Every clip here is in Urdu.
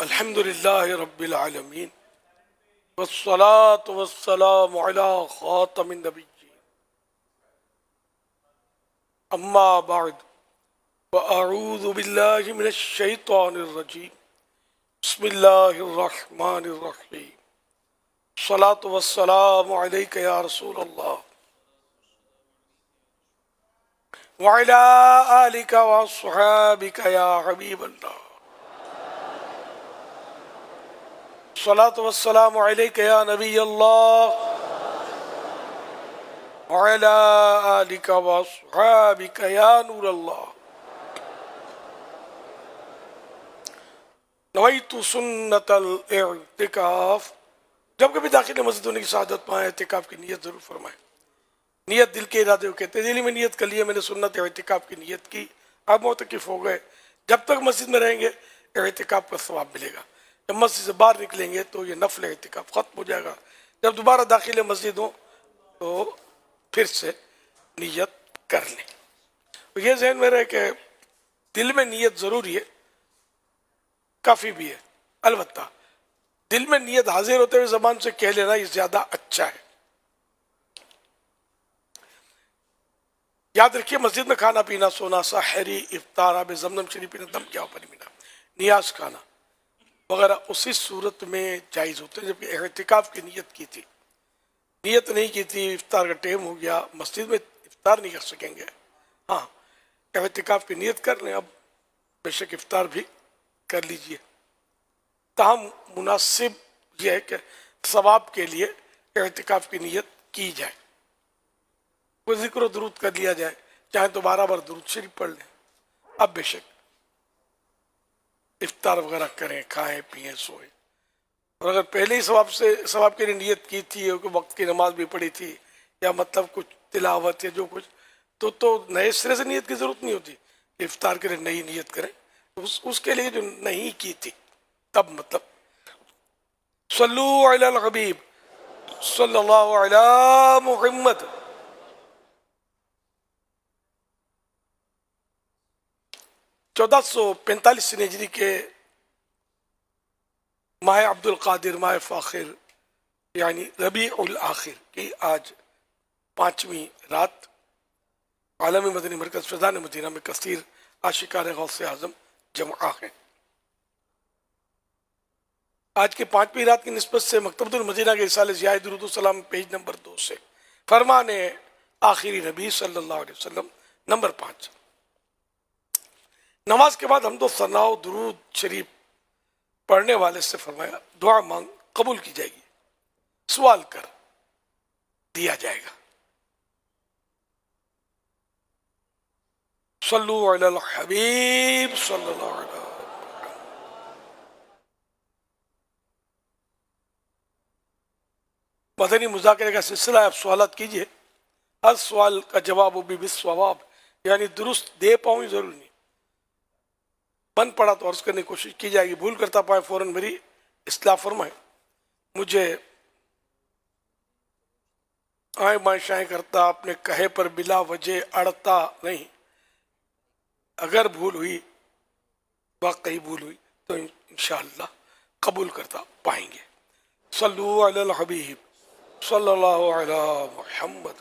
الحمد لله رب العالمين والصلاة والسلام على خاتم النبيين أما بعد وأعوذ بالله من الشيطان الرجيم بسم الله الرحمن الرحيم الصلاة والسلام عليك يا رسول الله وعلى آلك وأصحابك يا حبيب الله الصلاة والسلام عليك يا نبي الله وعلى آلك وأصحابك يا نور الله نویت سنت الاعتکاف. جب کبھی داخل مسجد ہونے کی سعادت پائیں اعتکاف کی نیت ضرور فرمائیں. نیت دل کے ارادے کو کہتے ہیں. دلی میں نیت کر لیے میں نے سنت اعتکاف کی نیت کی، اب معتکف ہو گئے. جب تک مسجد میں رہیں گے اعتکاف کا ثواب ملے گا. جب مسجد سے باہر نکلیں گے تو یہ نفل اعتکاف ختم ہو جائے گا. جب دوبارہ داخل مسجد ہوں تو پھر سے نیت کر لیں. تو یہ ذہن میں رہے کہ دل میں نیت ضروری ہے، کافی بھی ہے. البتہ دل میں نیت حاضر ہوتے ہوئے زبان سے کہہ لینا یہ زیادہ اچھا ہے. یاد رکھیے مسجد میں کھانا پینا، سونا، سحری، افطار، آب زمزم شریف پینا، دم کیا اوپر مینا، نیاز کھانا وغیرہ اسی صورت میں جائز ہوتے ہیں جبکہ اعتکاف کی نیت کی تھی. نیت نہیں کی تھی، افطار کا ٹائم ہو گیا، مسجد میں افطار نہیں کر سکیں گے. ہاں اعتکاف کی نیت کر لیں، اب بے شک افطار بھی کر لیجئے. تاہم مناسب یہ ہے کہ ثواب کے لیے اعتکاف کی نیت کی جائے. کوئی ذکر و درود کر لیا جائے، چاہے تو 12 بار درود شریف پڑھ لیں. اب بے شک افطار وغیرہ کریں، کھائیں پئیں سوئیں. اور اگر پہلے ہی ثواب کے لیے نیت کی تھی کہ وقت کی نماز بھی پڑھی تھی یا مطلب کچھ تلاوت یا جو کچھ، تو نئے سرے سے نیت کی ضرورت نہیں ہوتی. افطار کے لیے نئی نیت کریں. اس کے لیے جو نہیں کی تھی تب مطلب صلو علی الحبیب صلی اللہ علی محمد. چودہ سو 45 ہجری کے ماہ عبد القادر، ماہ فاخر یعنی ربیع الاخر کی آج 5ویں رات عالمی مدنی مرکز فیضان مدینہ میں کثیر عاشقان غوث اعظم جمع ہیں. آج کی 5ویں رات کی نسبت سے مکتبۃ المدینہ کے رسالے ضیاء درود السلام پیج نمبر 2 سے فرمان آخری نبی صلی اللہ علیہ وسلم نمبر 5. نماز کے بعد حمد و ثنا و درود شریف پڑھنے والے سے فرمایا دعا مانگ قبول کی جائے گی، سوال کر دیا جائے گا. صلو علی الحبیب صلی اللہ علیہ وسلم. مدنی مذاکرے کا سلسلہ ہے، آپ سوالات کیجئے. ہر سوال کا جواب بھی بالصواب یعنی درست دے پاؤں ضروری نہیں. بن پڑا تو عرض کرنے کی کوشش کی جائے گی، بھول کرتا پائے فوراً میری اصلاح فرمائیں. مجھے آئیں بائیں شائیں کرتا اپنے کہے پر بلا وجہ اڑتا نہیں. اگر بھول ہوئی، واقعی بھول ہوئی تو انشاءاللہ قبول کرتا پائیں گے. صلو علی الحبیب صلی اللہ علی محمد.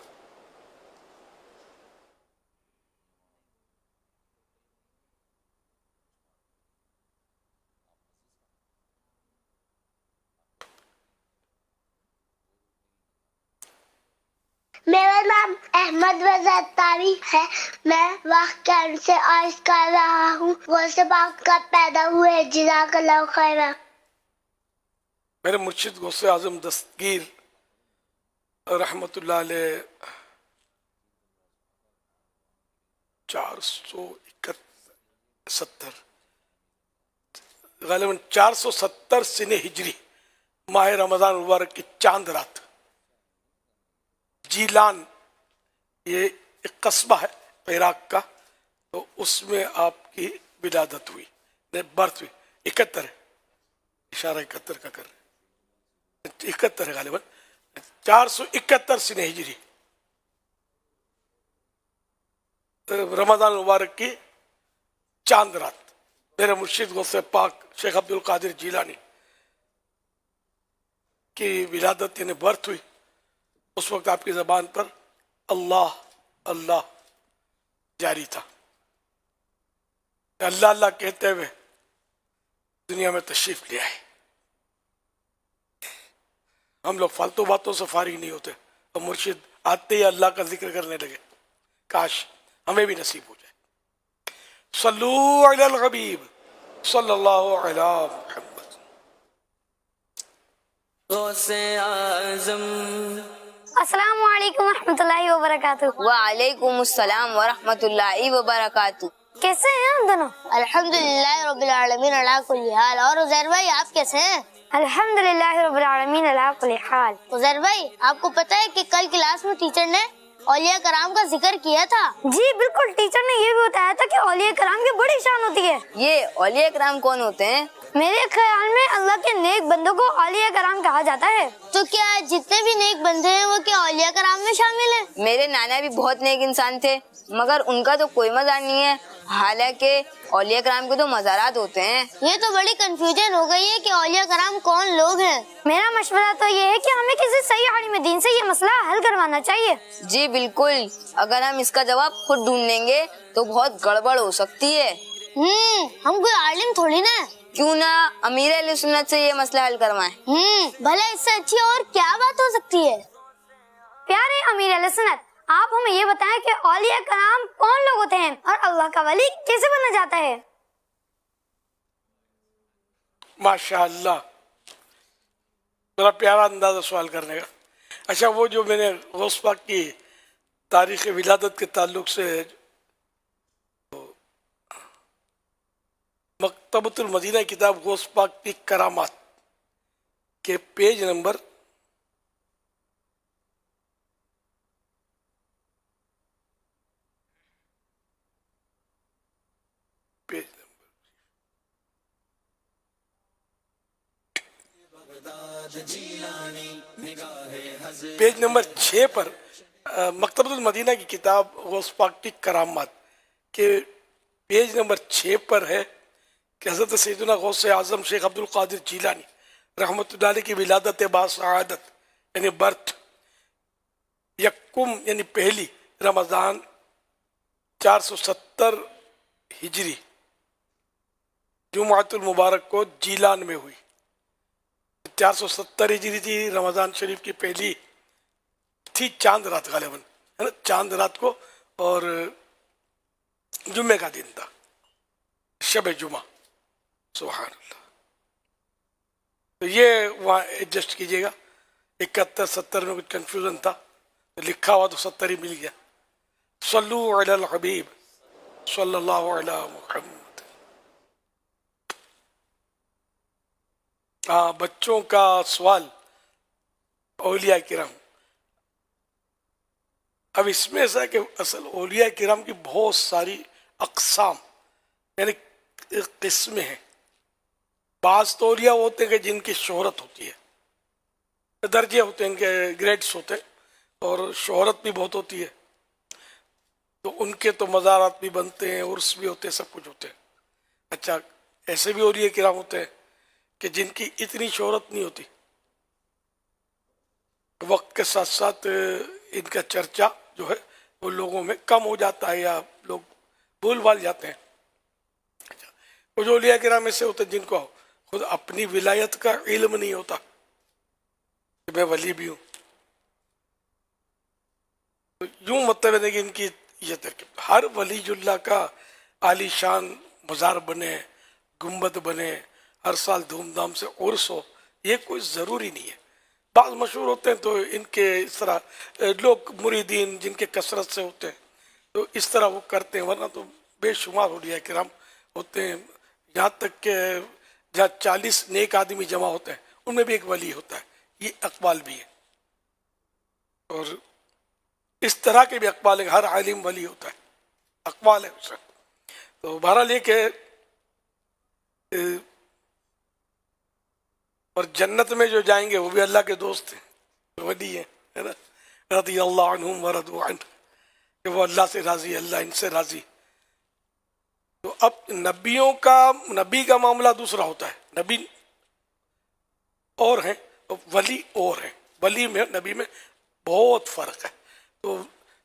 میرا نام احمد رضا اتاری ہے. میں واقع سے عرض کر رہا ہوں غوث پاک کا پیدا ہوئے. جزاک اللہ خیرہ. میرے مرشد غوث اعظم دستگیر رحمت اللہ علیہ 470 غالباً 470 سنہ ہجری ماہ رمضان مبارک کی چاند رات جیلان، یہ ایک قصبہ ہے عراق کا، تو اس میں آپ کی ولادت ہوئی، برتھ ہوئی. 71 ہے، اشارہ 71 کا کر رہے ہیں، 71 ہے غالباً 471 سنہ ہجری رمضان مبارک کی چاند رات میرے مرشد غوث پاک شیخ عبد القادر جیلانی کی ولادت یعنی برتھ ہوئی، اس وقت آپ کی زبان پر اللہ اللہ جاری تھا، اللہ اللہ کہتے ہوئے دنیا میں تشریف لے آئے۔ ہم لوگ فالتو باتوں سے فارغ نہیں ہوتے، اور مرشد آتے ہی اللہ کا ذکر کرنے لگے، کاش ہمیں بھی نصیب ہو جائے۔ صلو علی الحبیب صلی اللہ علی محمد۔ غوث اعظم السلام علیکم ورحمۃ اللہ وبرکاتہ۔ وعلیکم السلام ورحمۃ اللہ وبرکاتہ۔ کیسے ہیں ہم دونوں؟ الحمدللہ رب العالمین علی کل حال۔ اور عزیر بھائی آپ کیسے ہیں؟ الحمدللہ رب العالمین علی کل حال۔ عزیر بھائی آپ کو پتہ ہے کہ کل کلاس میں ٹیچر نے اولیاء کرام کا ذکر کیا تھا؟ جی بالکل، ٹیچر نے یہ بھی بتایا تھا کہ اولیاء کرام کی بڑی شان ہوتی ہے۔ یہ اولیاء کرام کون ہوتے ہیں؟ میرے خیال میں اللہ کے نیک بندوں کو اولیاء کرام کہا جاتا ہے۔ تو کیا جتنے بھی نیک بندے ہیں وہ کیا اولیاء کرام میں شامل ہیں؟ میرے نانا بھی بہت نیک انسان تھے، مگر ان کا تو کوئی مزار نہیں ہے، حالانکہ اولیاء کرام کے تو مزارات ہوتے ہیں۔ یہ تو بڑی کنفیوژن ہو گئی ہے کہ اولیاء کرام کون لوگ ہیں۔ میرا مشورہ تو یہ ہے کہ ہمیں کسی صحیح عالم دین سے یہ مسئلہ حل کروانا چاہیے۔ جی بالکل، اگر ہم اس کا جواب خود ڈھونڈ لیں گے تو بہت گڑبڑ ہو سکتی ہے۔ ہم کوئی عالم تھوڑی نا۔ کیوں نہ امیر اہل سنت سے یہ مسئلہ حل کروائیں۔ بھلا اس سے اچھی اور کیا بات ہو سکتی ہے؟ پیارے امیر علیہ سنت، آپ ہمیں یہ بتائیں کہ اولیاء کرام کون لوگ ہوتے ہیں اور اللہ کا ولی کیسے بنا جاتا ہے؟ ماشاء اللہ، بڑا پیارا انداز ہے سوال کرنے کا۔ اچھا، وہ جو میں نے غوث پاک کی تاریخ ولادت کے تعلق سے مکتبۃ المدینہ کتاب غوث پاک کی کرامات کے پیج نمبر پیج نمبر 6 پر مکتبۃ المدینہ کی کتاب غوث پاک کی کرامات کے پیج نمبر 6 پر ہے کہ حضرت سیدنا غوث اعظم شیخ عبد القادر جیلانی رحمۃ اللہ علیہ کی ولادت باسعادت یعنی برتھ یکم یعنی پہلی رمضان 470 ہجری جمعۃ المبارک کو جیلان میں ہوئی۔ 470 ہجری تھی، رمضان شریف کی پہلی تھی، چاند رات غالباً ہے نا، چاند رات کو، اور جمعے کا دن تھا، شب جمعہ۔ سبحان اللہ۔ تو یہ وہاں ایڈجسٹ کیجئے گا، 71 70 میں کچھ کنفیوژن تھا، لکھا ہوا تو 70 ہی مل گیا۔ صلو علی الحبیب صلی اللہ علی محمد۔ بچوں کا سوال، اولیاء کرام۔ اب اس میں ایسا ہے کہ اصل اولیاء کرام کی بہت ساری اقسام یعنی قسمیں ہیں۔ بعض تو اولیاء ہوتے ہیں کہ جن کی شہرت ہوتی ہے، درجے ہوتے ہیں، ان کے گریڈس ہوتے ہیں، اور شہرت بھی بہت ہوتی ہے، تو ان کے تو مزارات بھی بنتے ہیں، عرس بھی ہوتے ہیں، سب کچھ ہوتے ہیں۔ اچھا، ایسے بھی اولیاء کرام ہوتے ہیں کہ جن کی اتنی شہرت نہیں ہوتی، وقت کے ساتھ ساتھ ان کا چرچا جو ہے وہ لوگوں میں کم ہو جاتا ہے یا لوگ بھول بھال جاتے ہیں۔ کچھ اولیاء کرام ایسے ہوتے ہیں جن کو خود اپنی ولایت کا علم نہیں ہوتا کہ میں ولی بھی ہوں، تو یوں مطلب ہے کہ ان کی یہ ترکیب، ہر ولی اللہ کا عالی شان مزار بنے، گنبد بنے، ہر سال دھوم دھام سے عرس ہو، یہ کوئی ضروری نہیں ہے۔ بعض مشہور ہوتے ہیں تو ان کے اس طرح لوگ مریدین جن کے کثرت سے ہوتے ہیں تو اس طرح وہ کرتے ہیں، ورنہ تو بے شمار اولیاء کرام ہوتے ہیں، یہاں تک کہ جہاں 40 نیک آدمی جمع ہوتے ہیں ان میں بھی ایک ولی ہوتا ہے۔ یہ اقوال بھی ہے، اور اس طرح کے بھی اقوال ہے، ہر عالم ولی ہوتا ہے، اقوال ہے اس میں۔ تو بہرحال یہ کہ اور جنت میں جو جائیں گے وہ بھی اللہ کے دوست ہیں، ولی ہیں، ہے نا، رضی اللہ عنہم ورضوا عنہ، کہ وہ اللہ سے راضی، اللہ ان سے راضی۔ تو اب نبی کا معاملہ دوسرا ہوتا ہے، نبی اور ہیں ولی اور ہیں، ولی میں نبی میں بہت فرق ہے. تو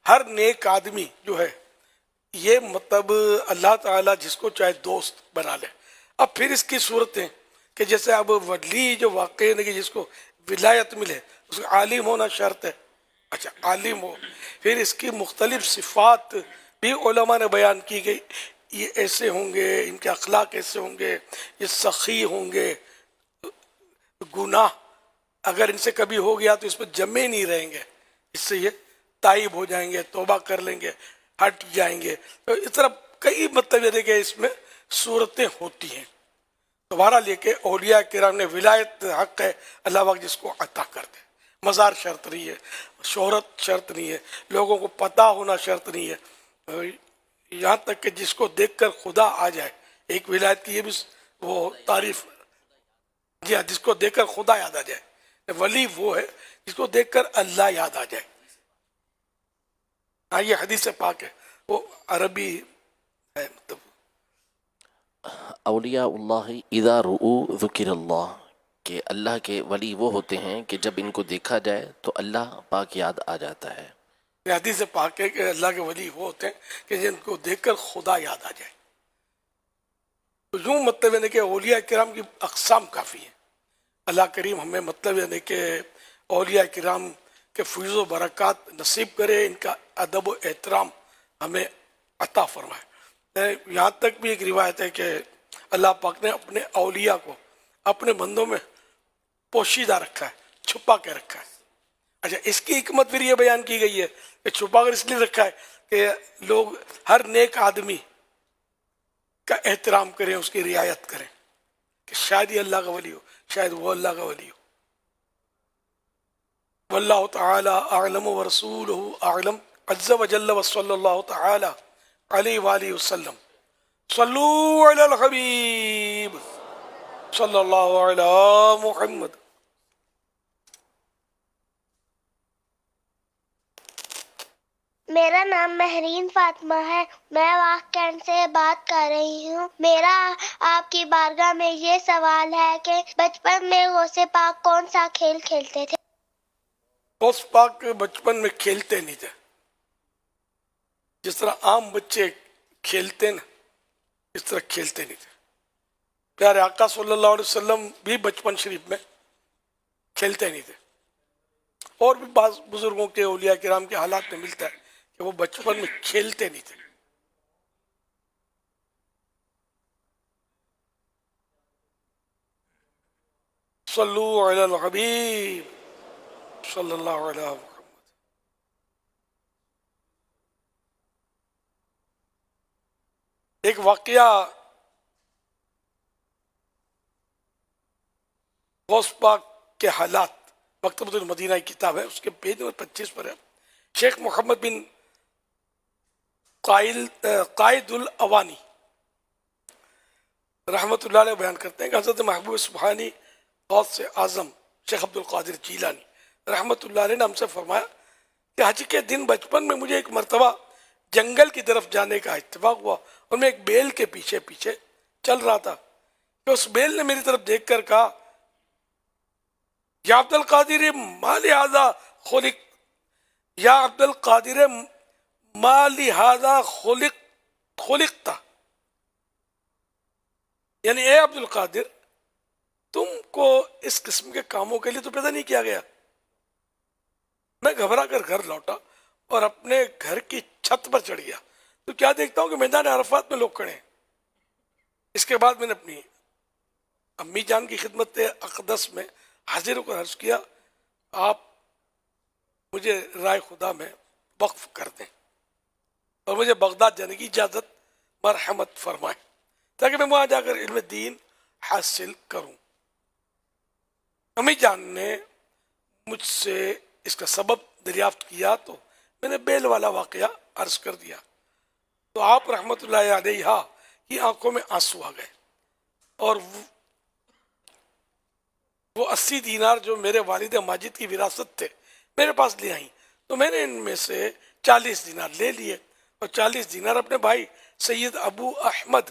ہر نیک آدمی جو ہے یہ مطلب اللہ تعالیٰ جس کو چاہے دوست بنا لے. اب پھر اس کی صورتیں کہ جیسے اب ولی جو واقع ہے کہ جس کو ولایت ملے اس کو عالم ہونا شرط ہے. اچھا عالم ہو، پھر اس کی مختلف صفات بھی علماء نے بیان کی گئی، یہ ایسے ہوں گے، ان کے اخلاق ایسے ہوں گے، یہ سخی ہوں گے، گناہ اگر ان سے کبھی ہو گیا تو اس پہ جمے نہیں رہیں گے، اس سے یہ تائب ہو جائیں گے، توبہ کر لیں گے، ہٹ جائیں گے. تو اس طرح کئی مطلب یہ کہ اس میں صورتیں ہوتی ہیں. دوبارہ لے کے اولیاء کرام نے ولایت حق ہے، اللہ پاک جس کو عطا کر دے. مزار شرط نہیں ہے، شہرت شرط نہیں ہے، لوگوں کو پتہ ہونا شرط نہیں ہے، یہاں تک کہ جس کو دیکھ کر خدا آ جائے. ایک ولایت کی یہ بھی وہ تعریف، جی ہاں، جس کو دیکھ کر خدا یاد آ جائے. ولی وہ ہے جس کو دیکھ کر اللہ یاد آ جائے. ہاں یہ حدیث پاک ہے، وہ عربی ہے. مطلب اولیاء اللہ اذا رؤوا ذکر اللہ، کہ اللہ کے ولی وہ ہوتے ہیں کہ جب ان کو دیکھا جائے تو اللہ پاک یاد آ جاتا ہے. یہ حدیث پاک ہے کہ اللہ کے ولی وہ ہوتے ہیں کہ جن کو دیکھ کر خدا یاد آ جائے. تو یوں مطلب ہے کہ اولیاء کرام کی اقسام کافی ہیں. اللہ کریم ہمیں مطلب ہے کہ اولیاء کرام کے فیض و برکات نصیب کرے، ان کا ادب و احترام ہمیں عطا فرمائے. یہاں تک بھی ایک روایت ہے کہ اللہ پاک نے اپنے اولیاء کو اپنے بندوں میں پوشیدہ رکھا ہے، چھپا کے رکھا ہے. اچھا اس کی حکمت پھر یہ بیان کی گئی ہے کہ چھپا کر اس لیے رکھا ہے کہ لوگ ہر نیک آدمی کا احترام کریں، اس کی رعایت کریں، کہ شاید یہ اللہ کا ولی ہو، شاید وہ اللہ کا ولی ہو. واللہ تعالی اعلم ورسولہ اعلم عز وجل وصلی اللہ تعالی علیہ وآلہ وسلم. صلو علی الحبیب صلی اللہ علی محمد. میرا نام مہرین فاطمہ ہے، میں واقعین سے بات کر رہی ہوں. میرا آپ کی بارگاہ میں یہ سوال ہے کہ بچپن میں غوث پاک کون سا کھیل کھیلتے تھے؟ غوث پاک بچپن میں کھیلتے نہیں تھے، جس طرح عام بچے کھیلتے نا اس طرح کھیلتے نہیں تھے. پیارے آقا صلی اللہ علیہ وسلم بھی بچپن شریف میں کھیلتے نہیں تھے. اور بھی بعض بزرگوں کے اولیاء کرام کے حالات میں ملتا ہے کہ وہ بچپن میں کھیلتے نہیں تھے. صلو علی الحبیب صلی اللہ علیہ وسلم. ایک واقعہ غوث پاک کے حالات، مکتبۃ المدینہ کی کتاب ہے، اس کے پیج نمبر 25 پر ہے. شیخ محمد بن قائد الاوانی رحمۃ اللہ علیہ بیان کرتے ہیں کہ حضرت محبوب سبحانی غوث اعظم شیخ عبد القادر جیلانی رحمۃ اللہ علیہ نے ہم سے فرمایا کہ حج کے دن بچپن میں مجھے ایک مرتبہ جنگل کی طرف جانے کا اتفاق ہوا اور میں ایک بیل کے پیچھے پیچھے چل رہا تھا کہ اس بیل نے میری طرف دیکھ کر کہا، یا عبد القادر ما لہذا خلق، یا عبد القادر ما لہذا خلقتا، یعنی اے عبد القادر تم کو اس قسم کے کاموں کے لیے تو پیدا نہیں کیا گیا. میں گھبرا کر گھر لوٹا اور اپنے گھر کی چھت پر چڑھ گیا تو کیا دیکھتا ہوں کہ میدان عرفات میں لوگ کھڑے ہیں. اس کے بعد میں نے اپنی امی جان کی خدمت اقدس میں حاضر ہو کر عرض کیا، آپ مجھے رائے خدا میں وقف کر دیں اور مجھے بغداد جانے کی اجازت مرحمت فرمائیں تاکہ میں وہاں جا کر علم دین حاصل کروں. امی جان نے مجھ سے اس کا سبب دریافت کیا تو میں نے بیل والا واقعہ عرض کر دیا تو آپ رحمت اللہ علیہ کی آنکھوں میں آنسو آ گئے اور وہ 80 دینار جو میرے والد ماجد کی وراثت تھے میرے پاس لے آئیں تو میں نے ان میں سے 40 دینار لے لیے اور 40 دینار اپنے بھائی سید ابو احمد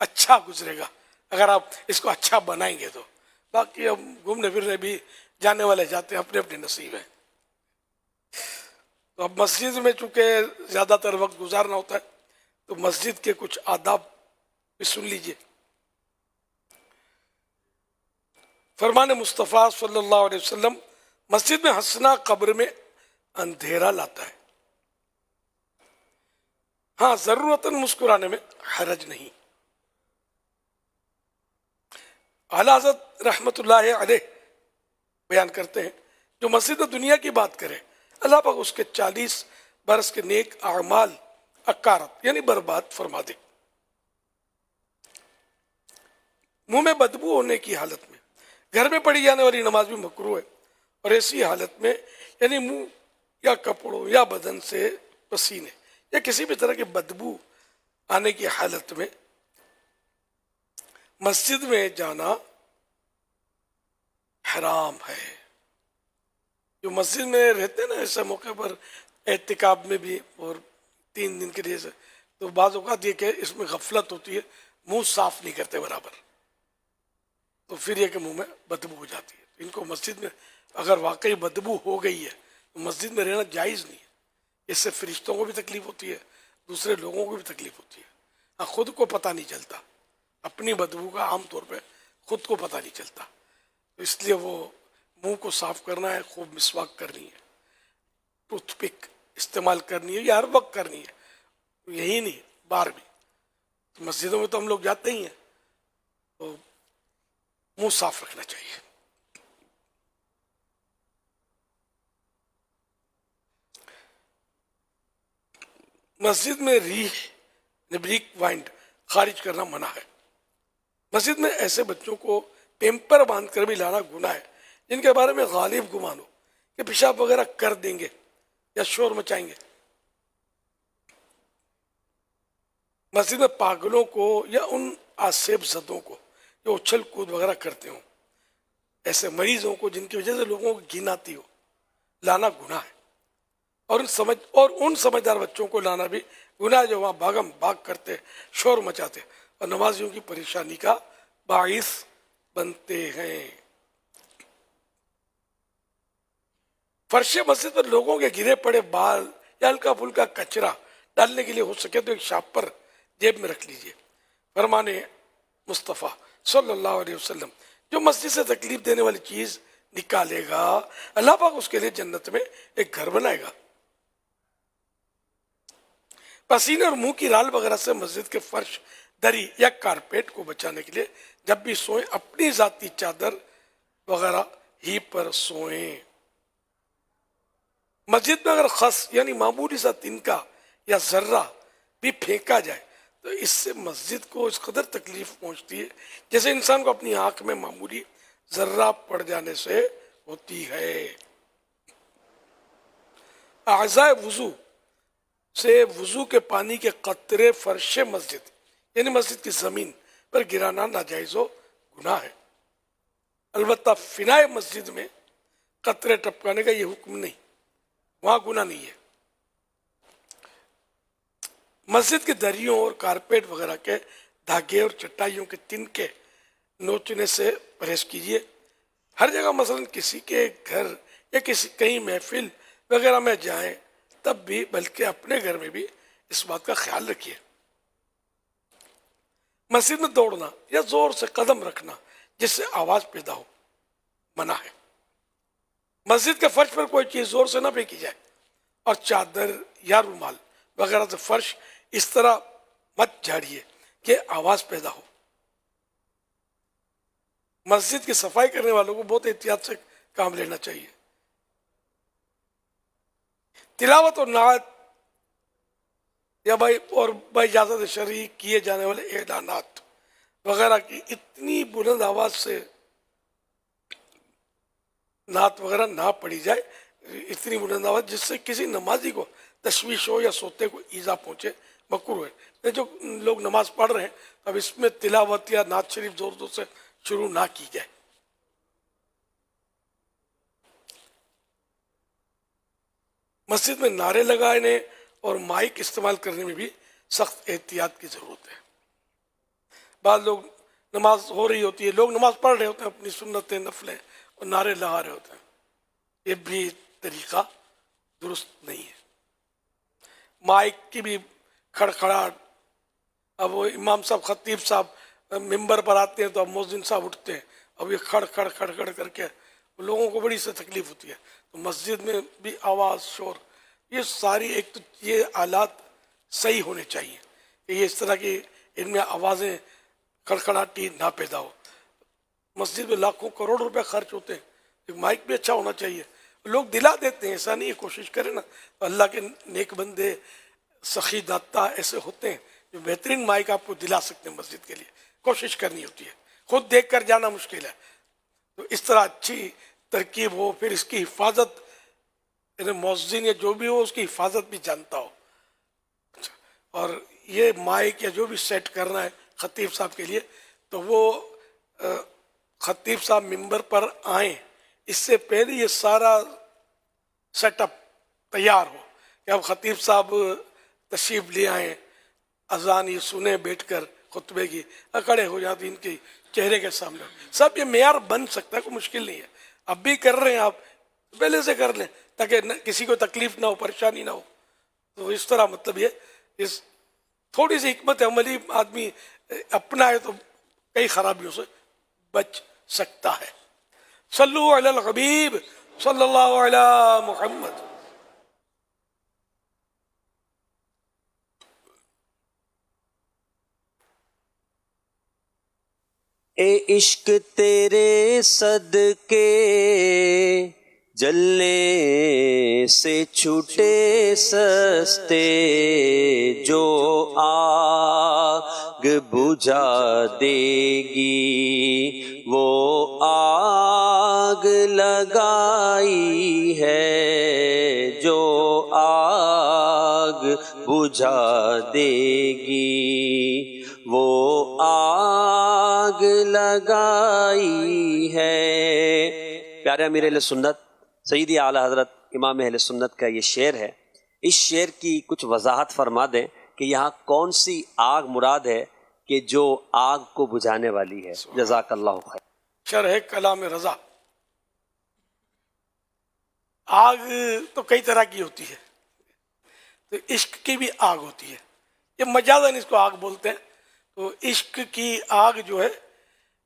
اچھا گزرے گا اگر آپ اس کو اچھا بنائیں گے تو. باقی اب گھومنے پھرنے بھی جانے والے جاتے ہیں، اپنے اپنے نصیب ہیں. تو اب مسجد میں چونکہ زیادہ تر وقت گزارنا ہوتا ہے تو مسجد کے کچھ آداب بھی سن لیجئے. فرمان مصطفیٰ صلی اللہ علیہ وسلم، مسجد میں ہنسنا قبر میں اندھیرا لاتا ہے. ہاں ضرورتاً مسکرانے میں حرج نہیں. اعلیٰ حضرت رحمت اللہ علیہ بیان کرتے ہیں جو مسجد میں دنیا کی بات کرے اللہ پاک اس کے 40 برس کے نیک اعمال اکارت یعنی برباد فرما دے. منہ میں بدبو ہونے کی حالت میں گھر میں پڑھی جانے والی نماز بھی مکروہ ہے، اور ایسی حالت میں یعنی منہ یا کپڑوں یا بدن سے پسینے یا کسی بھی طرح کی بدبو آنے کی حالت میں مسجد میں جانا حرام ہے. جو مسجد میں رہتے ہیں نا ایسے موقع پر اعتکاف میں بھی اور 3 دن کے لیے سے، تو بعض اوقات یہ کہ اس میں غفلت ہوتی ہے، منہ صاف نہیں کرتے برابر، تو پھر یہ کہ منہ میں بدبو ہو جاتی ہے. ان کو مسجد میں اگر واقعی بدبو ہو گئی ہے تو مسجد میں رہنا جائز نہیں ہے. اس سے فرشتوں کو بھی تکلیف ہوتی ہے، دوسرے لوگوں کو بھی تکلیف ہوتی ہے. ہاں خود کو پتہ نہیں چلتا، اپنی بدبو کا عام طور پہ خود کو پتہ نہیں چلتا، تو اس لیے وہ منہ کو صاف کرنا ہے، خوب مسواک کرنی ہے، ٹوتھ پک استعمال کرنی ہے، یا ہر وقت کرنی ہے، یہی نہیں باہر بھی. تو مسجدوں میں تو ہم لوگ جاتے ہی ہیں، تو منہ صاف رکھنا چاہیے. مسجد میں ریح نبریک وائنڈ خارج کرنا منع ہے. مسجد میں ایسے بچوں کو پیمپر باندھ کر بھی لانا گناہ ہے جن کے بارے میں غالب گمان ہو کہ پیشاب وغیرہ کر دیں گے یا شور مچائیں گے. مسجد میں پاگلوں کو یا ان آسیب زدوں کو جو اچھل کود وغیرہ کرتے ہوں، ایسے مریضوں کو جن کی وجہ سے لوگوں کو گھن آتی ہو، لانا گناہ ہے. اور ان سمجھدار بچوں کو لانا بھی گناہ جو وہاں بھاگم بھاگ کرتے، شور مچاتے اور نمازیوں کی پریشانی کا باعث بنتے ہیں. فرش مسجد پر لوگوں کے گرے پڑے بال یا ہلکا پھلکا کچرا ڈالنے کے لیے ہو سکے تو ایک شاپر جیب میں رکھ لیجئے. فرمان مصطفیٰ صلی اللہ علیہ وسلم، جو مسجد سے تکلیف دینے والی چیز نکالے گا اللہ پاک اس کے لیے جنت میں ایک گھر بنائے گا. پسینے اور منہ کی رال وغیرہ سے مسجد کے فرش، دری یا کارپیٹ کو بچانے کے لیے جب بھی سوئیں اپنی ذاتی چادر وغیرہ ہی پر سوئیں. مسجد میں اگر خس یعنی معمولی سا تنکا یا ذرہ بھی پھینکا جائے تو اس سے مسجد کو اس قدر تکلیف پہنچتی ہے جیسے انسان کو اپنی آنکھ میں معمولی ذرہ پڑ جانے سے ہوتی ہے. اعضاء وضو سے وضو کے پانی کے قطرے فرش مسجد یعنی مسجد کی زمین پر گرانا ناجائز و گناہ ہے. البتہ فنائے مسجد میں قطرے ٹپکانے کا یہ حکم نہیں، وہاں گناہ نہیں ہے. مسجد کے دریوں اور کارپیٹ وغیرہ کے دھاگے اور چٹائیوں کے تنکے نوچنے سے پرہیز کیجیے. ہر جگہ مثلا کسی کے گھر یا کہیں محفل وغیرہ میں جائیں تب بھی بلکہ اپنے گھر میں بھی اس بات کا خیال رکھیے. مسجد میں دوڑنا یا زور سے قدم رکھنا جس سے آواز پیدا ہو منع ہے. مسجد کے فرش پر کوئی چیز زور سے نہ پھینکی جائے اور چادر یا رومال وغیرہ سے فرش اس طرح مت جھاڑیے کہ آواز پیدا ہو. مسجد کی صفائی کرنے والوں کو بہت احتیاط سے کام لینا چاہیے. تلاوت اور نعت یا اجازت شرعی کیے جانے والے اعلانات وغیرہ کی اتنی بلند آواز سے نعت وغیرہ نہ پڑھی جائے، اتنی بلند آواز جس سے کسی نمازی کو تشویش ہو یا سوتے کو ایذا پہنچے، مکروہ ہے. جو لوگ نماز پڑھ رہے ہیں اب اس میں تلاوت یا نعت شریف زور زور سے شروع نہ کی جائے. مسجد میں نعرے لگانے اور مائک استعمال کرنے میں بھی سخت احتیاط کی ضرورت ہے. بعض لوگ نماز ہو رہی ہوتی ہے، لوگ نماز پڑھ رہے ہوتے ہیں اپنی سنتیں نفلیں اور نعرے لگا رہے ہوتے ہیں، یہ بھی طریقہ درست نہیں ہے۔ مائک کی بھی کھڑکھڑاہٹ، اب وہ امام صاحب خطیب صاحب ممبر پر آتے ہیں تو اب مؤذن صاحب اٹھتے ہیں، اب یہ کھڑ کھڑ کھڑ کھڑ کر کے لوگوں کو بڑی سے تکلیف ہوتی ہے، تو مسجد میں بھی آواز شور، یہ ساری ایک تو یہ آلات صحیح ہونے چاہیے کہ یہ اس طرح کی ان میں آوازیں کھڑکھڑاہٹی نہ پیدا ہو۔ مسجد میں لاکھوں کروڑ روپے خرچ ہوتے ہیں، ایک مائک بھی اچھا ہونا چاہیے، لوگ دلا دیتے ہیں، ایسا نہیں ہے، کوشش کریں نا، تو اللہ کے نیک بندے سخی داتا ایسے ہوتے ہیں جو بہترین مائک آپ کو دلا سکتے ہیں مسجد کے لیے، کوشش کرنی ہوتی ہے، خود دیکھ کر جانا مشکل ہے، تو اس طرح اچھی ترکیب ہو، پھر اس کی حفاظت، یعنی مؤذن یا جو بھی ہو اس کی حفاظت بھی جانتا ہو، اور یہ مائک یا جو بھی سیٹ کرنا ہے خطیب صاحب کے لیے تو وہ خطیب صاحب ممبر پر آئیں اس سے پہلے یہ سارا سیٹ اپ تیار ہو کہ اب خطیب صاحب تشریف لے آئیں، اذان یہ سنیں بیٹھ کر خطبے کی، کھڑے ہو جاتے ان کے چہرے کے سامنے، سب یہ معیار بن سکتا ہے، کوئی مشکل نہیں ہے، اب بھی کر رہے ہیں آپ پہلے سے کر لیں تاکہ کسی کو تکلیف نہ ہو، پریشانی نہ ہو، تو اس طرح مطلب یہ اس تھوڑی سی حکمت عملی آدمی اپنا ہے تو کئی خرابیوں سے بچ سکتا ہے۔ صلو علی الحبیب صلی اللہ علی محمد۔ اے عشق تیرے صدقے جلنے سے چھوٹے سستے، جو آگ بجھا دے گی وہ آگ لگائی ہے، جو آگ بجھا دے گی وہ آگ لگائی ہے۔ پیارے امیر اہل سنت سیدی اعلیٰ حضرت امام اہل سنت کا یہ شعر ہے، اس شعر کی کچھ وضاحت فرما دیں کہ یہاں کون سی آگ مراد ہے کہ جو آگ کو بجھانے والی ہے؟ جزاک اللہ خیر۔ شرح کلام رضا، آگ تو کئی طرح کی ہوتی ہے، تو عشق کی بھی آگ ہوتی ہے، یہ مجازاً اس کو آگ بولتے ہیں، تو عشق کی آگ جو ہے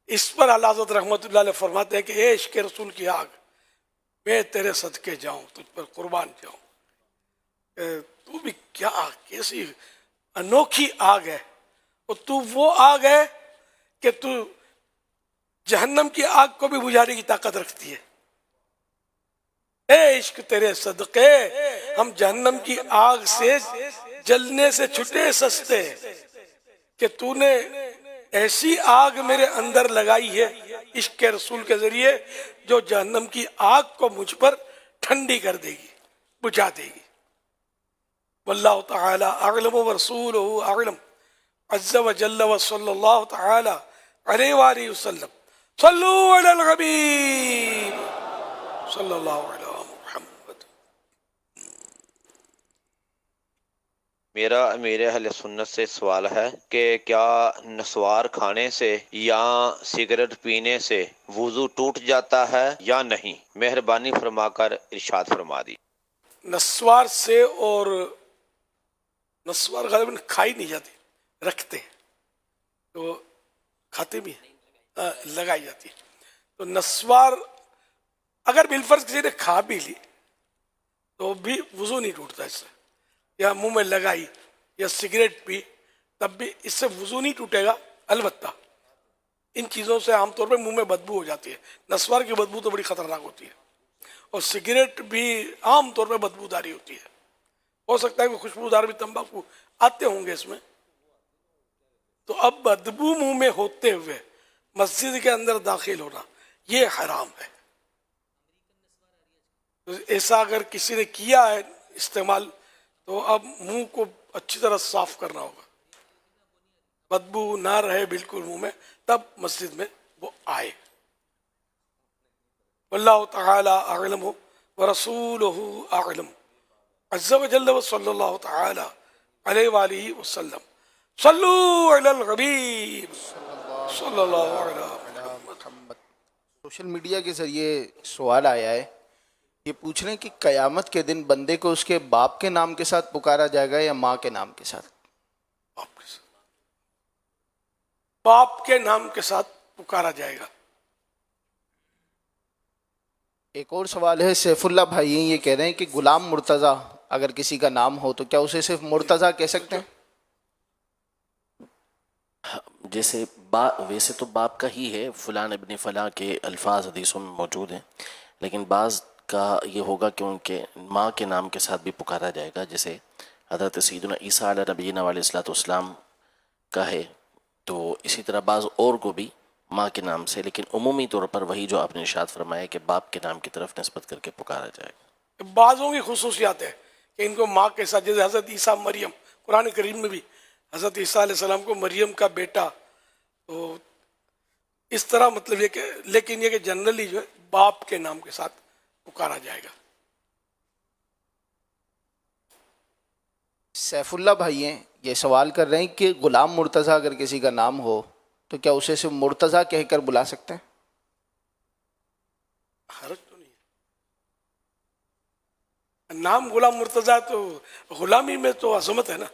اس پر اعلیٰ حضرت رحمۃ اللہ علیہ فرماتے ہیں کہ اے عشق رسول کی آگ، میں تیرے صدقے جاؤں، تجھ پر قربان جاؤں، تو بھی کیا کیسی انوکھی آگ ہے، اور تو وہ آگ ہے کہ تو جہنم کی آگ کو بھی بجھانے کی طاقت رکھتی ہے۔ اے عشق تیرے صدقے ہم جہنم کی آگ سے جلنے سے چھٹے سستے، کہ تو نے ایسی آگ میرے اندر لگائی ہے عشق رسول کے ذریعے جو جہنم کی آگ کو مجھ پر ٹھنڈی کر دے گی، بجھا دے گی۔ واللہ تعالی اعلم ورسولہ اعلم عز وجل وصلی اللہ تعالی علیہ وآلہ وسلم۔ صلو علی الحبیب صلی اللہ علیہ محمد۔ میرا امیر اہل سنت سے سوال ہے کہ کیا نسوار کھانے سے یا سگریٹ پینے سے وضو ٹوٹ جاتا ہے یا نہیں؟ مہربانی فرما کر ارشاد فرما دی۔ نسوار سے، اور نسوار غالباً کھائی نہیں جاتی، رکھتے ہیں تو کھاتے بھی ہیں، لگائی جاتی ہے، تو نسوار اگر بالفرض کسی نے کھا بھی لی تو بھی وضو نہیں ٹوٹتا اس سے، یا منہ میں لگائی یا سگریٹ پی تب بھی اس سے وضو نہیں ٹوٹے گا، البتہ ان چیزوں سے عام طور پہ منہ میں بدبو ہو جاتی ہے، نسوار کی بدبو تو بڑی خطرناک ہوتی ہے، اور سگریٹ بھی عام طور پہ بدبوداری ہوتی ہے، ہو سکتا ہے کہ خوشبودار بھی تمباکو آتے ہوں گے اس میں، تو اب بدبو منہ میں ہوتے ہوئے مسجد کے اندر داخل ہونا یہ حرام ہے۔ ایسا اگر کسی نے کیا ہے استعمال تو اب منہ کو اچھی طرح صاف کرنا ہوگا، بدبو نہ رہے بالکل منہ میں، تب مسجد میں وہ آئے۔ واللہ تعالی اعلم ورسولہ اعلم عز وجل وصلی اللہ تعالی علیہ وآلہ وسلم۔ صلو علی الحبیب صلی اللہ علیہ محمد۔ سوشل میڈیا کے ذریعے سوال آیا ہے، یہ پوچھ رہے ہیں کہ قیامت کے دن بندے کو اس کے باپ کے نام کے ساتھ پکارا جائے گا یا ماں کے نام کے ساتھ؟ باپ کے نام کے ساتھ پکارا جائے گا۔ ایک اور سوال ہے، سیف اللہ بھائی یہ کہہ رہے ہیں کہ غلام مرتضیٰ اگر کسی کا نام ہو تو کیا اسے صرف مرتضیٰ کہہ سکتے ہیں؟ جیسے ویسے تو باپ کا ہی ہے، فلان ابن فلاں کے الفاظ حدیثوں میں موجود ہیں، لیکن بعض کا یہ ہوگا کہ ان کے ماں کے نام کے ساتھ بھی پکارا جائے گا، جیسے حضرت سیدنا عیسیٰ علیہ نبینا علیہ الصلوۃ والسلام کا ہے، تو اسی طرح بعض اور کو بھی ماں کے نام سے، لیکن عمومی طور پر وہی جو آپ نے ارشاد فرمایا کہ باپ کے نام کی طرف نسبت کر کے پکارا جائے گا۔ بعضوں کی خصوصیات ہے کہ ان کو ماں کے ساتھ، جیسے حضرت عیسیٰ مریم، قرآن کریم میں بھی حضرت عیسیٰ علیہ السلام کو مریم کا بیٹا، تو اس طرح مطلب یہ کہ، لیکن یہ کہ جنرلی جو ہے باپ کے نام کے ساتھ پکارا جائے گا۔ سیف اللہ بھائی ہیں یہ سوال کر رہے ہیں کہ غلام مرتضیٰ اگر کسی کا نام ہو تو کیا اسے صرف مرتضیٰ کہہ کر بلا سکتے ہیں؟ حرج تو نہیں ہے، نام غلام مرتضیٰ تو غلامی میں تو عظمت ہے نا۔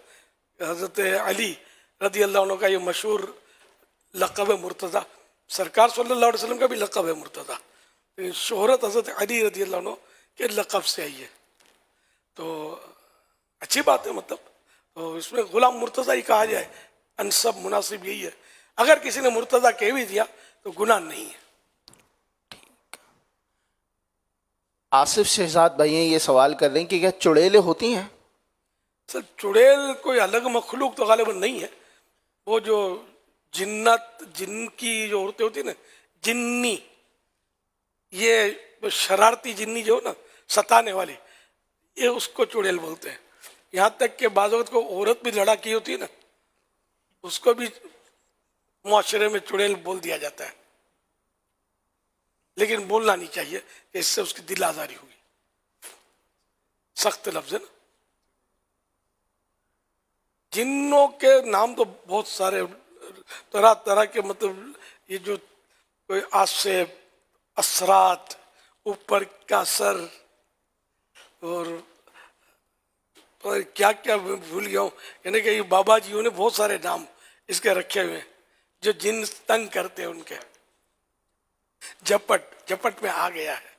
حضرت علی رضی اللہ عنہ کا یہ مشہور لقب ہے مرتضیٰ، سرکار صلی اللہ علیہ وسلم کا بھی لقب ہے مرتضیٰ، لیکن شہرت حضرت علی رضی اللہ عنہ کے لقب سے آئی ہے، تو اچھی بات ہے۔ مطلب تو اس میں غلام مرتضیٰ ہی کہا جائے، انسب مناسب یہی ہے۔ اگر کسی نے مرتضیٰ کہہ بھی دیا تو گناہ نہیں ہے۔ آصف شہزاد بھائی ہیں یہ سوال کر رہے ہیں کہ کیا چڑیلیں ہوتی ہیں؟ سر چڑیل کوئی الگ مخلوق تو غالباً نہیں ہے، وہ جو جنات، جن کی جو عورتیں ہوتی ہیں نا، جنی، یہ شرارتی جنی جو نا، ستانے والی، یہ اس کو چڑیل بولتے ہیں۔ یہاں تک کہ بعض وقت کو عورت بھی لڑا کی ہوتی ہے نا، اس کو بھی معاشرے میں چڑیل بول دیا جاتا ہے، لیکن بولنا نہیں چاہیے کہ اس سے اس کی دل آزاری ہوگی، سخت لفظ ہے نا۔ جنوں کے نام تو بہت سارے، طرح طرح کے، مطلب یہ جو کوئی آصف، اسرات، اوپر کا سر، اور کیا کیا بھول گیا ہوں، یعنی کہ یہ بابا جیوں نے بہت سارے نام اس کے رکھے ہوئے ہیں جو جن تنگ کرتے ہیں ان کے۔ جپٹ میں آ گیا ہے۔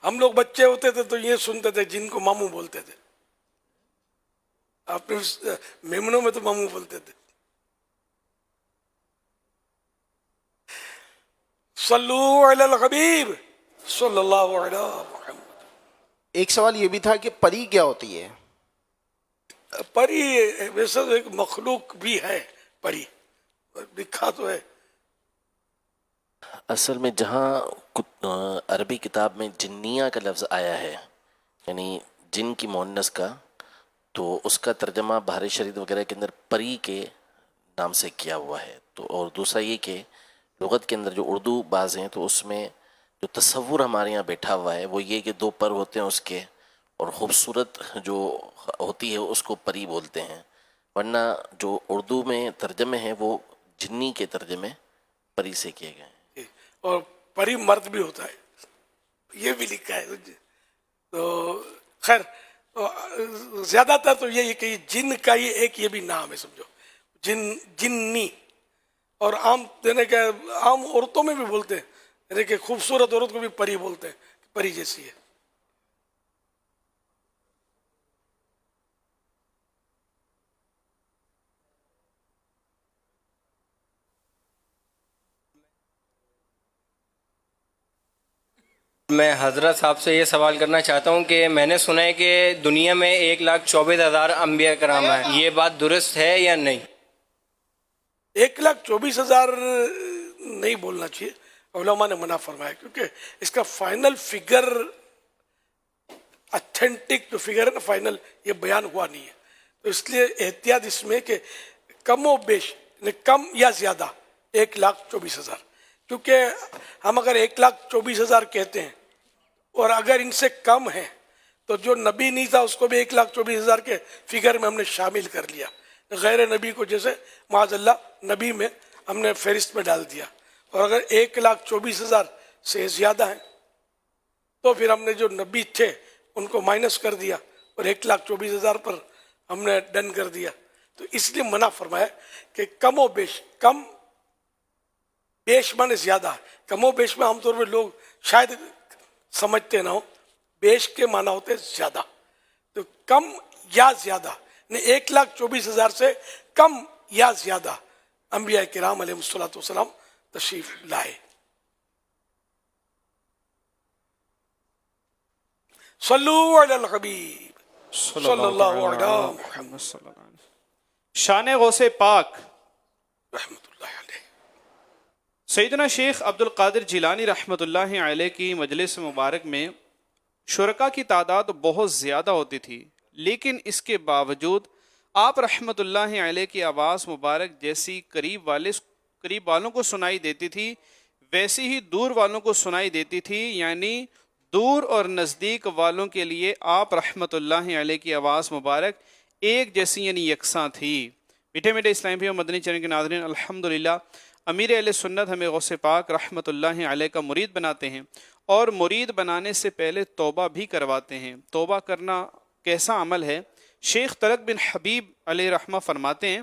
ہم لوگ بچے ہوتے تھے تو یہ سنتے تھے جن کو ماموں بولتے تھے، آپ نے میمنوں میں تو ماموں بولتے تھے۔ صلو علی الحبیب صلی اللہ علیہ محمد۔ ایک سوال یہ بھی تھا کہ پری کیا ہوتی ہے؟ پری ویسے تو ایک مخلوق بھی ہے، پری لکھا تو ہے۔ اصل میں جہاں عربی کتاب میں جنیہ کا لفظ آیا ہے، یعنی جن کی مؤنث کا، تو اس کا ترجمہ بحر شریعت وغیرہ کے اندر پری کے نام سے کیا ہوا ہے۔ تو اور دوسرا یہ کہ لغت کے اندر جو اردو بعض ہیں تو اس میں جو تصور ہمارے یہاں بیٹھا ہوا ہے وہ یہ کہ دو پر ہوتے ہیں اس کے، اور خوبصورت جو ہوتی ہے اس کو پری بولتے ہیں، ورنہ جو اردو میں ترجمے ہیں وہ جنی کے ترجمے پری سے کیے گئے ہیں۔ اور پری مرد بھی ہوتا ہے، یہ بھی لکھا ہے۔ تو خیر زیادہ تر تو یہ کہ جن کا یہ ایک یہ بھی نام ہے، سمجھو جنی، اور عام دینے کا عام عورتوں میں بھی بولتے ہیں، یعنی کہ خوبصورت عورت کو بھی پری بولتے ہیں، پری جیسی ہے۔ میں حضرت صاحب سے یہ سوال کرنا چاہتا ہوں کہ میں نے سنا ہے کہ دنیا میں 1,24,000 انبیاء کرام ہیں، یہ بات درست ہے یا نہیں؟ 1,24,000 نہیں بولنا چاہیے، علماء نے منع فرمایا، کیونکہ اس کا فائنل فگر، اتھینٹک جو فگر ہے نا فائنل، یہ بیان ہوا نہیں ہے، تو اس لیے احتیاط اس میں کہ کم و بیش، کم یا زیادہ 1,24,000، کیونکہ ہم اگر 1,24,000 کہتے ہیں اور اگر ان سے کم ہے تو جو نبی نہیں تھا اس کو بھی 1,24,000 کے فگر میں ہم نے شامل کر لیا. غیر نبی کو جیسے معاذ اللہ نبی میں ہم نے فہرست میں ڈال دیا. اور اگر 1,24,000 سے زیادہ ہیں تو پھر ہم نے جو نبی تھے ان کو مائنس کر دیا اور 1,24,000 پر ہم نے ڈن کر دیا. تو اس لیے منع فرمایا کہ کم و بیش، کم بیش مانے زیادہ. کم و بیش میں عام طور پہ لوگ شاید سمجھتے نہ ہو، بیش کے معنی ہوتے زیادہ. تو کم یا زیادہ، 1,24,000 سے کم یا زیادہ انبیاء کرام علیہ الصلوۃ والسلام تشریف لائے. صلو علی الحبیب صلی اللہ علیہ محمد. شان غوث پاک رحمت اللہ علیہ. سیدنا شیخ عبد القادر جیلانی رحمۃ اللہ علیہ کی مجلس مبارک میں شرکاء کی تعداد بہت زیادہ ہوتی تھی، لیکن اس کے باوجود آپ رحمۃ اللہ علیہ کی آواز مبارک جیسی قریب والوں کو سنائی دیتی تھی ویسی ہی دور والوں کو سنائی دیتی تھی. یعنی دور اور نزدیک والوں کے لیے آپ رحمۃ اللہ علیہ کی آواز مبارک ایک جیسی یعنی یکساں تھی. میٹھے میٹھے اسلامی اور مدنی چینل کے ناظرین، الحمدللہ امیر اہل سنت ہمیں غوث پاک رحمۃ اللہ علیہ کا مرید بناتے ہیں اور مرید بنانے سے پہلے توبہ بھی کرواتے ہیں. توبہ کرنا کیسا عمل ہے؟ شیخ طلق بن حبیب علیہ رحمہ فرماتے ہیں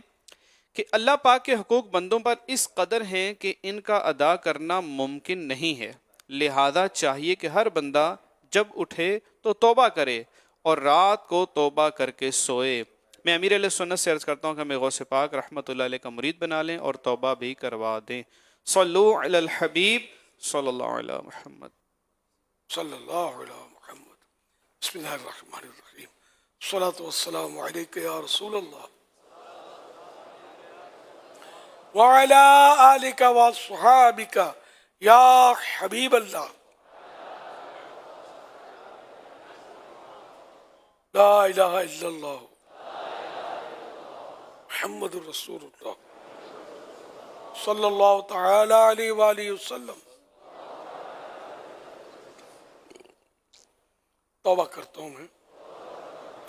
کہ اللہ پاک کے حقوق بندوں پر اس قدر ہیں کہ ان کا ادا کرنا ممکن نہیں ہے، لہذا چاہیے کہ ہر بندہ جب اٹھے تو توبہ کرے اور رات کو توبہ کر کے سوئے. میں امیر علیہ سنت سے عرض کرتا ہوں کہ ہمیں غوث پاک رحمۃ اللہ علیہ کا مرید بنا لیں اور توبہ بھی کروا دیں. صلو علی الحبیب صلی اللہ علیہ محمد صلی اللہ علیہ محمد. بسم اللہ الرحمن الرحیم. الصلاۃ والسلام علیک یا رسول اللہ وعلی آلک واصحابک یا حبیب اللہ. لا الہ الا اللہ محمد رسول اللہ صلی اللہ تعالی علیہ وآلہ وسلم. توبہ کرتا ہوں میں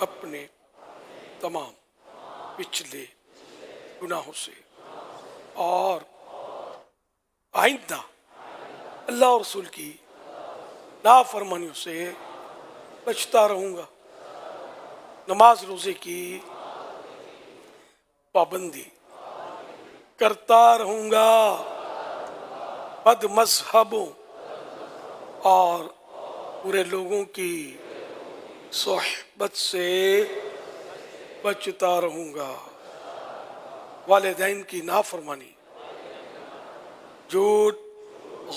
اپنے تمام پچھلے گناہوں سے اور آئندہ اللہ اور رسول کی نافرمانیوں سے بچتا رہوں گا. نماز روزے کی پابندی کرتا رہوں گا. بد مذہبوں اور برے لوگوں کی صحبت سے بچتا رہوں گا. والدین کی نافرمانی، جھوٹ،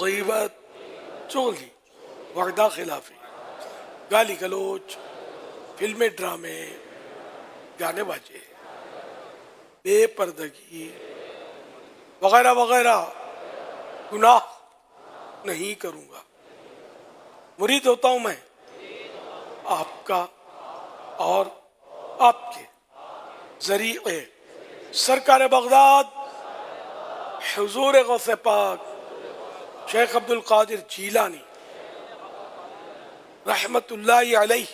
غیبت، چغلی، وعدہ خلافی، گالی گلوچ، فلمیں، ڈرامے، گانے باجے، بے پردگی وغیرہ وغیرہ گناہ نہیں کروں گا. مرید ہوتا ہوں میں آپ کا اور آپ کے ذریعے سرکار بغداد حضور غوث پاک شیخ عبد القادر جیلانی رحمت اللہ علیہ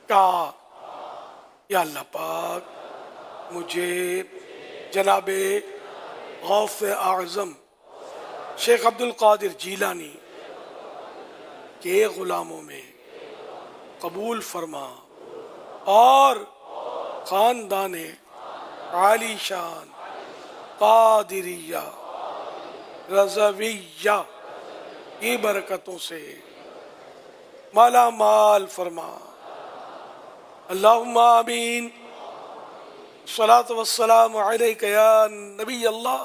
کا یا اللہ پاک مجھے جناب غوث اعظم شیخ عبد القادر جیلانی کے غلاموں میں قبول فرما اور خاندان عالی شان قادریہ رضویہ کی برکتوں سے مالا مال فرما. اللہم آمین. الصلاۃ والسلام علیک یا نبی اللہ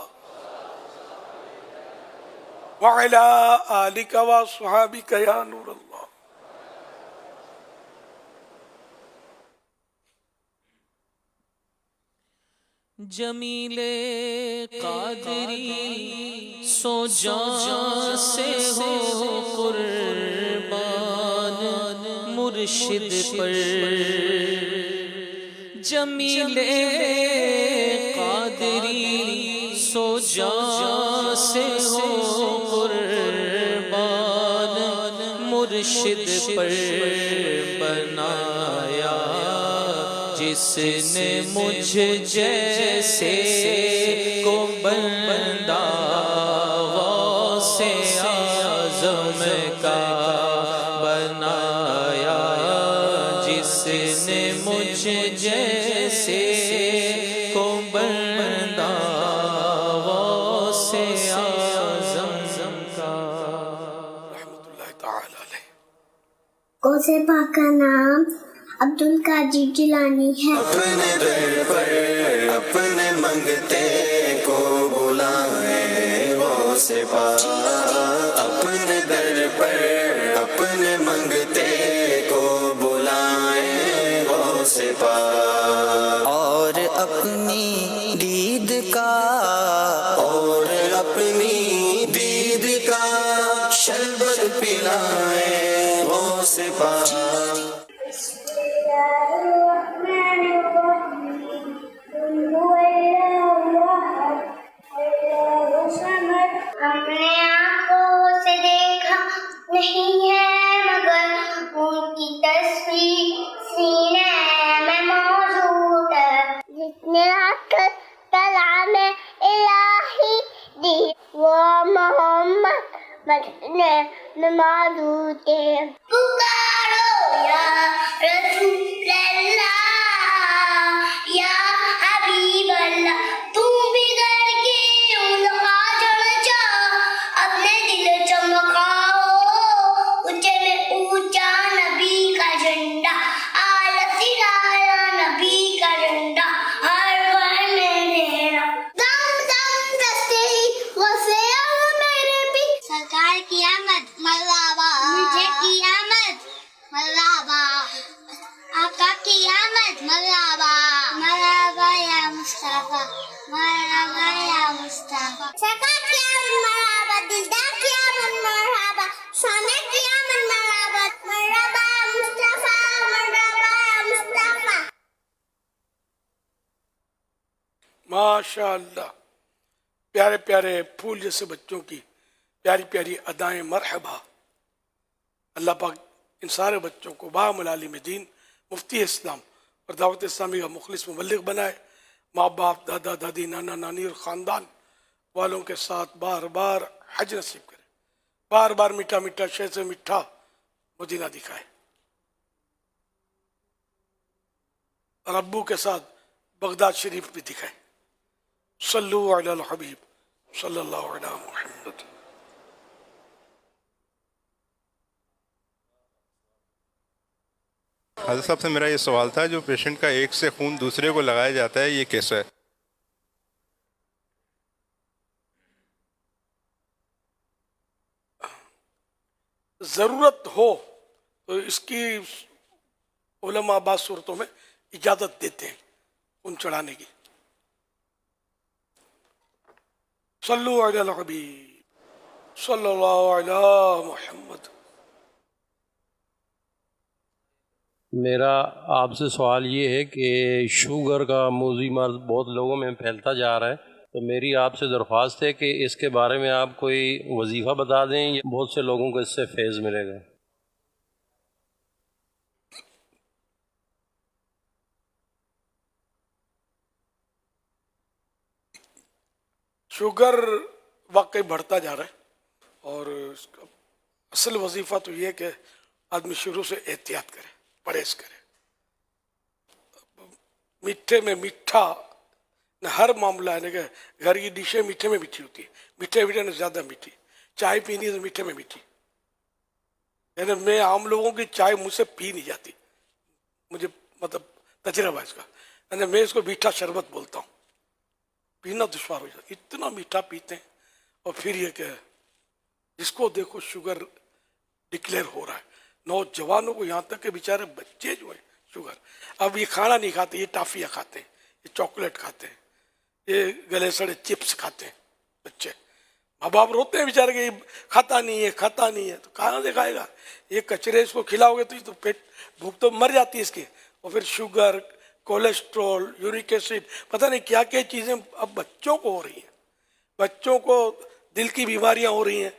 وعلی آلک وصحابک یا نور اللہ. جمیل قادری سو جان سے ہو قربان مرشد پر. جمیل قادری سو جان سے ہو قربان مرشد پر بنایا جس نے مجھ جیسے کو بندہ غوث اعظم کا بنایا جس نے مجھ جیسے کو بندہ غوث اعظم کا. غوث پاک کا نام عبد القادر جیلانی ہے. اپنے در پر اپنے منگتے کو بلائے غوث پاک، اپنے در پر اپنے منگتے کو بلائے غوث پاک، اور اپنی دید کا اور اپنی دید کا شربت پلائے غوث پاک. ہم نے آنکھوں سے دیکھا نہیں ہے مگر ان کی تصویر سینے میں موجود ہے. جس نے آ کر کلام الہی دی وہ محمد مدینے میں موجود ہے. پکارو یا رسول اللہ یا حبیب اللہ، تم بھی گر کے ان خاجر جا اپنے دل چمکاؤ. اونچے میں اونچا نبی کا جھنڈا، اعلیٰ سے اعلیٰ نبی کا جھنڈا ہر گھر میں لہرا. دم دم دستے ہی غوث اعظم میرے بھی سرکار کی آمد مرحبا، مجھے کی آمد مرحبا، آقا کی آمد مرحبا، مرحبا یا مصطفیٰ، مرحبا یا مصطفیٰ. سرکار کی آمد مرحبا، دلدار کی آمد مرحبا، سونے کی آمد مرحبا، مرحبا یا مصطفیٰ، مرحبا یا مصطفیٰ. ماشاء اللہ، پیارے پیارے پھول جیسے بچوں کی پیاری پیاری ادائیں مرحبا. اللہ پاک ان سارے بچوں کو بام العالم دین، مفتی اسلام اور دعوت اسلامی کا مخلص مبلغ بنائے. ماں باپ، دادا دادی، نانا نانی اور خاندان والوں کے ساتھ بار بار حج نصیب کرے، بار بار میٹھا میٹھا شہ سے میٹھا مدینہ دکھائے، اور ابو کے ساتھ بغداد شریف بھی دکھائے. صلو علی الحبیب صلی اللہ علیہ محمد. حضرت صاحب سے میرا یہ سوال تھا، جو پیشنٹ کا ایک سے خون دوسرے کو لگایا جاتا ہے، یہ کیسا ہے؟ ضرورت ہو تو اس کی علماء بعض صورتوں میں اجازت دیتے ہیں خون چڑھانے کی. صلو علی الحبیب صلی اللہ علی محمد. میرا آپ سے سوال یہ ہے کہ شوگر کا موذی مرض بہت لوگوں میں پھیلتا جا رہا ہے، تو میری آپ سے درخواست ہے کہ اس کے بارے میں آپ کوئی وظیفہ بتا دیں، بہت سے لوگوں کو اس سے فیض ملے گا. شوگر واقعی بڑھتا جا رہا ہے، اور اس کا اصل وظیفہ تو یہ ہے کہ آدمی شروع سے احتیاط کرے، پرہیز کرے. میٹھے میں میٹھا نہ، ہر معاملہ ہے کہ گھر کی ڈشیں میٹھے میں میٹھی ہوتی ہے، میٹھے میٹھے نہ زیادہ میٹھی. چائے پینی تو میٹھے میں میٹھی، یعنی میں عام لوگوں کی چائے مجھ سے پی نہیں جاتی، مجھے مطلب تجربہ اس کا، یعنی میں اس کو میٹھا شربت بولتا ہوں. پینا دشوار ہو جاتا، اتنا میٹھا پیتے ہیں. اور پھر یہ کہ جس کو دیکھو شوگر ڈکلیئر ہو رہا ہے، نوجوانوں کو، یہاں تک کہ بیچارے بچے جو ہیں شوگر، اب یہ کھانا نہیں کھاتے، یہ ٹافیاں کھاتے ہیں، یہ چاکلیٹ کھاتے ہیں، یہ گلے سڑے چپس کھاتے ہیں بچے. ماں باپ روتے ہیں بیچارے کہ یہ کھاتا نہیں ہے، کھاتا نہیں ہے، تو کہاں سے کھائے گا؟ یہ کچرے اس کو کھلاؤ گے تو پیٹ بھوک تو مر جاتی ہے اس کی. اور پھر شوگر، کولیسٹرول، یورک ایسڈ، پتہ نہیں کیا کیا چیزیں اب بچوں کو ہو رہی ہیں. بچوں کو دل کی بیماریاں ہو رہی ہیں،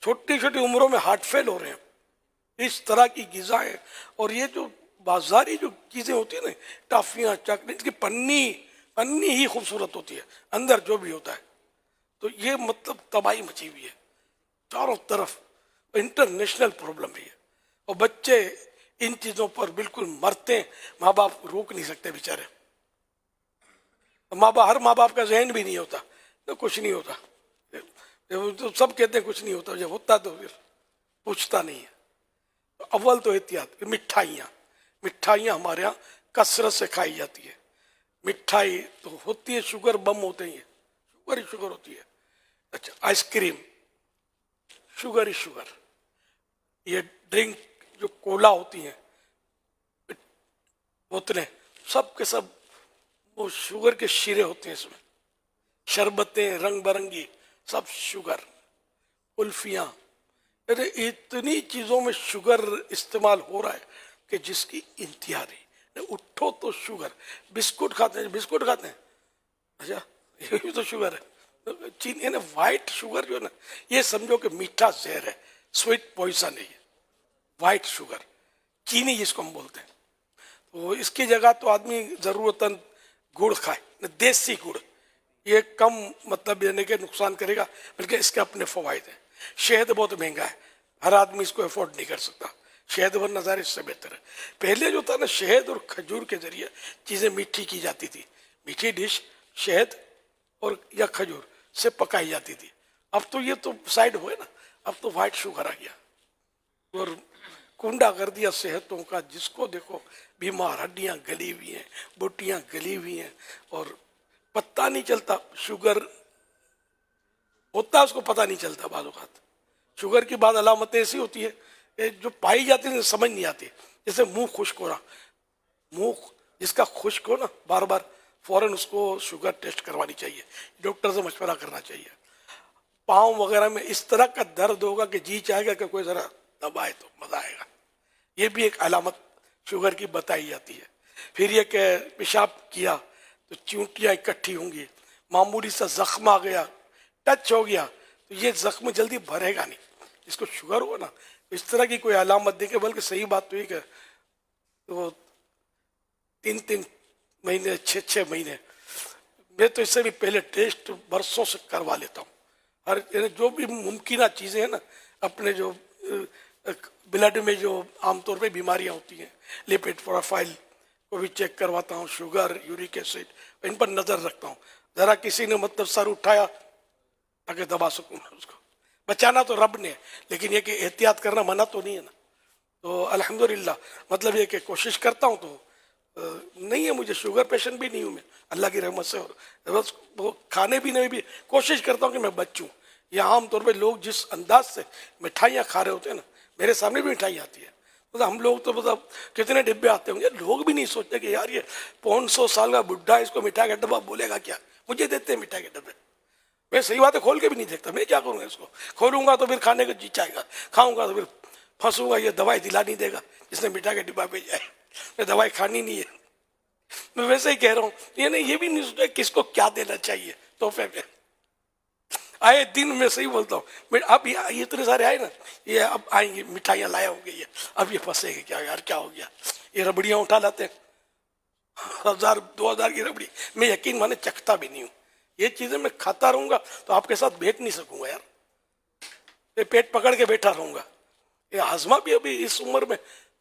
چھوٹی چھوٹی عمروں میں ہارٹ فیل ہو رہے ہیں. اس طرح کی غذائیں اور یہ جو بازاری جو چیزیں ہوتی ہیں نا ٹافیاں چاکلیٹ کی پنی ہی خوبصورت ہوتی ہے اندر جو بھی ہوتا ہے تو یہ مطلب تباہی مچی ہوئی ہے چاروں طرف انٹرنیشنل پرابلم بھی ہے اور بچے ان چیزوں پر بالکل مرتے ہیں ماں باپ روک نہیں سکتے بیچارے ہر ماں باپ کا ذہن بھی نہیں ہوتا کچھ نہیں ہوتا تو سب کہتے ہیں کچھ نہیں ہوتا جب ہوتا تو پھر پوچھتا نہیں ہے اول تو احتیاط مٹھائیاں ہمارے ہاں کثرت سے کھائی جاتی ہے مٹھائی تو ہوتی ہے شوگر بم ہوتے ہیں شوگر ہوتی ہے اچھا آئس کریم شوگر یہ ڈرنک جو کولا ہوتی ہیں بوتلیں سب کے سب وہ شوگر کے شیرے ہوتے ہیں اس میں شربتیں رنگ برنگی سب شوگر الفیاں اتنی چیزوں میں شوگر استعمال ہو رہا ہے کہ جس کی انتہا نہیں اٹھو تو شوگر بسکٹ کھاتے ہیں اچھا یہ بھی تو شوگر ہے چینی یعنی وائٹ شوگر جو ہے نا یہ سمجھو کہ میٹھا زہر ہے سویٹ پوائزن ہے یہ وائٹ شوگر چینی جس کو ہم بولتے ہیں تو اس کی جگہ تو آدمی ضرورتاً گڑ کھائے دیسی گڑ یہ کم مطلب یعنی کہ نقصان کرے گا بلکہ اس کے اپنے فوائد ہیں شہد بہت مہنگا ہے ہر آدمی اس کو افورڈ نہیں کر سکتا شہد و نظارے اس سے بہتر ہے پہلے جو تھا نا شہد اور کھجور کے ذریعے چیزیں میٹھی کی جاتی تھی میٹھی ڈش شہد اور یا کھجور سے پکائی جاتی تھی اب تو یہ تو سائڈ ہوئے نا اب تو وائٹ شوگر آ گیا اور کنڈا کر دیا صحتوں کا جس کو دیکھو بیمار ہڈیاں گلی ہوئی ہیں بوٹیاں گلی ہوئی ہیں اور پتہ نہیں چلتا شوگر ہوتا اس کو پتہ نہیں چلتا بعض اوقات شوگر کی بعض علامتیں ایسی ہوتی ہے جو پائی جاتی ہیں سمجھ نہیں آتی جیسے منہ خشک ہو رہا منہ جس کا خشک ہو نا بار بار فوراً اس کو شوگر ٹیسٹ کروانی چاہیے ڈاکٹر سے مشورہ کرنا چاہیے پاؤں وغیرہ میں اس طرح کا درد ہوگا کہ جی چاہے گا کہ کوئی ذرا دبائے تو مزہ آئے گا یہ بھی ایک علامت شوگر کی بتائی جاتی ہے پھر یہ کہ پیشاب کیا تو چونٹیاں اکٹھی ہوں گی معمولی سا زخم آ گیا ٹچ ہو گیا تو یہ زخم جلدی بھرے گا نہیں جس کو شوگر ہو نا اس طرح کی کوئی علامت دیکھے بلکہ صحیح بات تو یہ کہ وہ 3 مہینے 6 مہینے میں تو اس سے بھی پہلے ٹیسٹ برسوں سے کروا لیتا ہوں ہر جو بھی ممکنہ چیزیں ہیں نا اپنے جو بلڈ میں جو عام طور پہ بیماریاں ہوتی ہیں لیپڈ پروفائل کو بھی چیک کرواتا ہوں شوگر یورک ایسڈ ان پر نظر رکھتا ہوں ذرا کسی نے مطلب سر اٹھایا تاکہ دبا سکوں اس کو بچانا تو رب نے لیکن یہ کہ احتیاط کرنا منع تو نہیں ہے نا تو الحمدللہ مطلب یہ کہ کوشش کرتا ہوں تو نہیں ہے مجھے شوگر پیشنٹ بھی نہیں ہوں میں اللہ کی رحمت سے اور بس وہ کھانے پینے میں بھی کوشش کرتا ہوں کہ میں بچوں یہ عام طور پہ لوگ جس انداز سے مٹھائیاں کھا رہے ہوتے ہیں نا میرے سامنے بھی مٹھائی آتی ہے مطلب ہم لوگ تو مطلب کتنے ڈبے آتے ہوں گے لوگ بھی نہیں سوچتے کہ یار یہ 500 سال کا بڈھا اس کو مٹھائی کا ڈبہ بولے گا کیا مجھے دیتے ہیں مٹھائی کے ڈبے میں صحیح بات ہے کھول کے بھی نہیں دیکھتا میں کیا کروں گا اس کو کھولوں گا تو پھر کھانے کا جی چاہے گا کھاؤں گا تو پھر پھنسوں گا یہ دوائی دلا نہیں دے گا جس نے مٹھائی کا ڈبہ بھیجا ہے میں دوائی کھانی نہیں ہے میں ویسے ہی کہہ رہا ہوں یہ بھی نہیں سوچا کس کو کیا دینا چاہیے تحفے میں آئے دن میں صحیح بولتا ہوں اب یہ اتنے سارے آئے نا یہ اب آئیں گے مٹھائیاں لائے ہوں گے یہ اب یہ پھنسے گے کیا یار کیا ہو گیا یہ ربڑیاں اٹھا لاتے ہیں 1000-2000 کی ربڑی میں یقین مانے چکھتا بھی نہیں ہوں یہ چیزیں میں کھاتا رہوں گا تو آپ کے ساتھ بیٹھ نہیں سکوں گا یار میں پیٹ پکڑ کے بیٹھا رہوں گا یہ ہاضمہ بھی ابھی اس عمر میں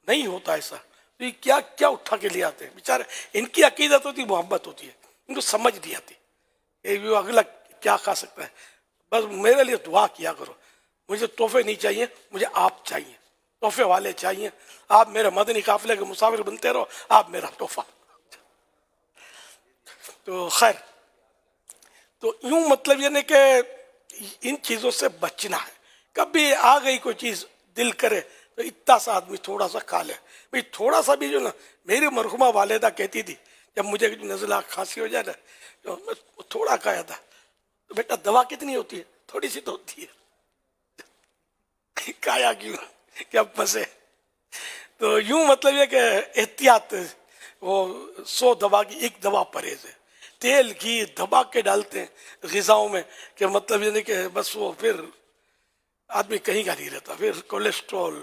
نہیں ہوتا ایسا تو یہ کیا کیا اٹھا کے لے آتے ہیں بیچارے ان کی عقیدت ہوتی محبت ہوتی ہے ان کو سمجھ نہیں آتی یہ اگلا کیا کھا سکتا ہے بس میرے لیے دعا کیا کرو مجھے تحفے نہیں چاہیے مجھے آپ چاہیے تحفے والے چاہیے آپ میرے مدنی قافلے کے مسافر بنتے رہو آپ میرا تحفہ تو خیر تو یوں مطلب یہ نہیں کہ ان چیزوں سے بچنا ہے کبھی آ گئی کوئی چیز دل کرے تو اتنا سا آدمی تھوڑا سا کھا لے بھائی تھوڑا سا بھی جو نا میری مرحومہ والدہ کہتی تھی جب مجھے نزلہ کھانسی ہو جائے نا تھوڑا کھایا تھا تو بیٹا دوا کتنی ہوتی ہے تھوڑی سی تو ہوتی ہے کھایا کیوں کہ اب پھنسے تو یوں مطلب یہ کہ احتیاط وہ 100 دوا کی 1 دوا پرہیز ہے تیل گھی دبا کے ڈالتے ہیں غذاؤں میں کہ مطلب یہ نہیں کہ بس وہ پھر آدمی کہیں کا نہیں رہتا پھر کولیسٹرول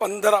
15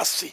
80।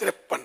53।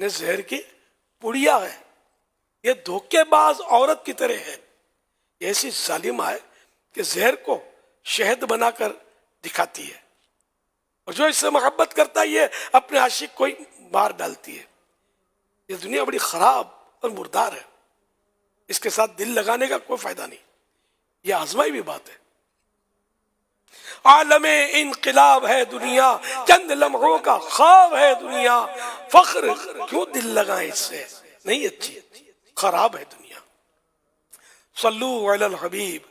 نے زہر کی پڑیا ہے، یہ دھوکے باز عورت کی طرح ہے، یہ ایسی ظالمہ ہے کہ زہر کو شہد بنا کر دکھاتی ہے، اور جو اس سے محبت کرتا ہے یہ اپنے عاشق کو ہی مار ڈالتی ہے۔ یہ دنیا بڑی خراب اور مردار ہے، اس کے ساتھ دل لگانے کا کوئی فائدہ نہیں، یہ آزمائی بھی بات ہے۔ عالم انقلاب ہے دنیا، چند لمحوں کا خواب ہے دنیا، فخر کیوں دل لگائیں اس سے، نہیں اچھی، خراب ہے دنیا۔ صلو علی الحبیب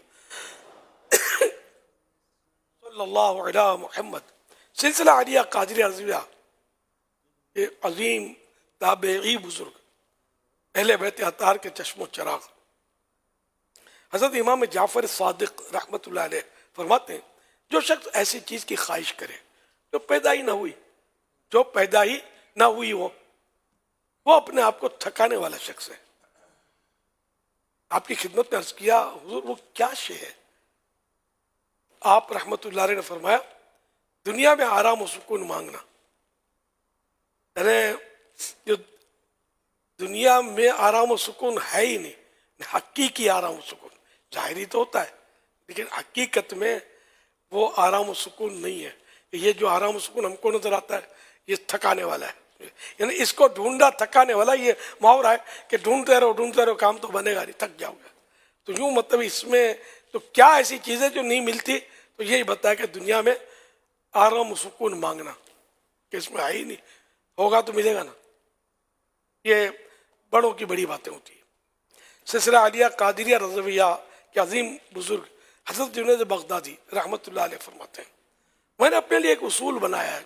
صلی اللہ علی محمد۔ سلسلہ عالیہ قادریہ رضویہ، یہ عظیم تابعی بزرگ اہل بیت اطہار کے چشم و چراغ حضرت امام جعفر صادق رحمت اللہ علیہ فرماتے ہیں، جو شخص ایسی چیز کی خواہش کرے جو پیدا ہی نہ ہوئی، جو پیدا ہی نہ ہوئی ہو، وہ اپنے آپ کو تھکانے والا شخص ہے۔ آپ کی خدمت میں عرض کیا حضور وہ کیا شے ہے؟ آپ رحمت اللہ علیہ نے فرمایا، دنیا میں آرام و سکون مانگنا، یعنی جو دنیا میں آرام و سکون ہے ہی نہیں، حقیقی آرام و سکون، ظاہری تو ہوتا ہے لیکن حقیقت میں وہ آرام و سکون نہیں ہے۔ یہ جو آرام و سکون ہم کو نظر آتا ہے یہ تھکانے والا ہے، یعنی اس کو ڈھونڈا تھکانے والا، یہ محاورہ ہے کہ ڈھونڈتے رہو کام تو بنے گا نہیں، تھک جاؤ گے۔ تو یوں مطلب اس میں تو کیا ایسی چیزیں جو نہیں ملتی، تو یہی بتایا کہ دنیا میں آرام و سکون مانگنا، کہ اس میں ہے ہی نہیں، ہوگا تو ملے گا نا، یہ بڑوں کی بڑی باتیں ہوتی ہیں۔ سلسلہ عالیہ قادریہ رضویہ کے عظیم بزرگ حضرت جنید بغدادی رحمت اللہ علیہ فرماتے ہیں، میں نے اپنے لیے ایک اصول بنایا ہے،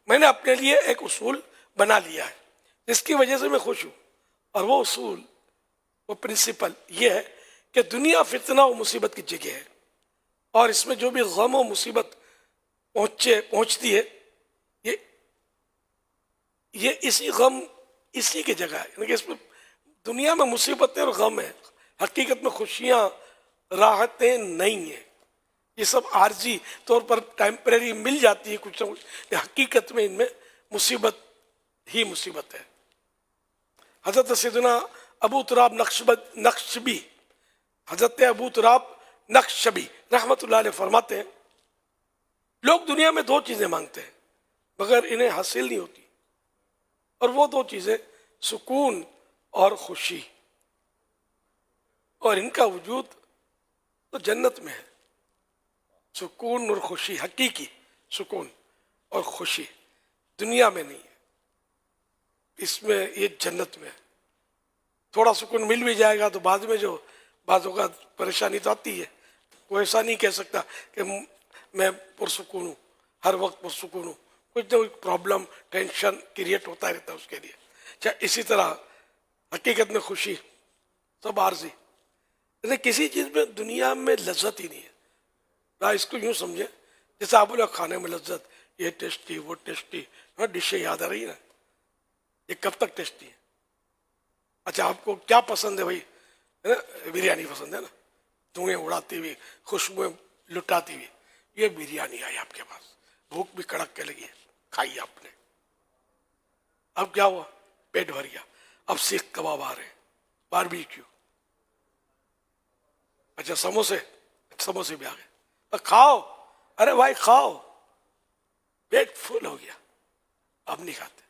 میں نے اپنے لیے ایک اصول بنا لیا ہے جس کی وجہ سے میں خوش ہوں، اور وہ اصول، وہ پرنسپل یہ ہے کہ دنیا فتنہ و مصیبت کی جگہ ہے، اور اس میں جو بھی غم و مصیبت پہنچتی ہے یہ اسی غم اسی کی جگہ ہے، یعنی کہ اس میں دنیا میں مصیبتیں اور غم ہیں، حقیقت میں خوشیاں راحتیں نہیں ہیں، یہ سب عارضی طور پر ٹیمپریری مل جاتی ہے کچھ نہ کچھ، حقیقت میں ان میں مصیبت ہی مصیبت ہے۔ حضرت سیدنا ابو تراب نقشبی، حضرت ابو تراب نقشبی رحمت اللہ علیہ فرماتے ہیں، لوگ دنیا میں دو چیزیں مانگتے ہیں مگر انہیں حاصل نہیں ہوتی، اور وہ دو چیزیں سکون اور خوشی، اور ان کا وجود تو جنت میں ہے۔ سکون اور خوشی، حقیقی سکون اور خوشی دنیا میں نہیں ہے، اس میں یہ جنت میں ہے۔ تھوڑا سکون مل بھی جائے گا تو بعد میں جو بعض اوقات پریشانی تو آتی ہے، کوئی ایسا نہیں کہہ سکتا کہ میں پرسکون ہوں، ہر وقت پرسکون ہوں، کچھ نہ کچھ پرابلم ٹینشن کریٹ ہوتا رہتا ہے اس کے لیے۔ چاہے اسی طرح حقیقت میں خوشی سب عارضی، لیکن کسی چیز میں دنیا میں لذت ہی نہیں ہے۔ اس کو یوں سمجھیں جیسے آپ بولے کھانے میں لذت، یہ ٹیسٹی وہ ٹیسٹی، ڈشیں یاد آ رہی نا، یہ کب تک ٹیسٹی ہے؟ اچھا آپ کو کیا پسند ہے بھائی؟ بریانی پسند ہے نا، دھوئیں اڑاتی ہوئی، خوشبوئیں لٹاتی ہوئی، یہ بریانی آئی آپ کے پاس، بھوک بھی کڑک کے لگی ہے، کھائی آپ نے، اب کیا ہوا؟ پیٹ بھر گیا، اب سیخ کباب آ رہے ہیں، باربیکیو، اچھا سموسے بھی آ گئے، کھاؤ، ارے بھائی کھاؤ، پیٹ فل ہو گیا، اب نہیں کھاتے،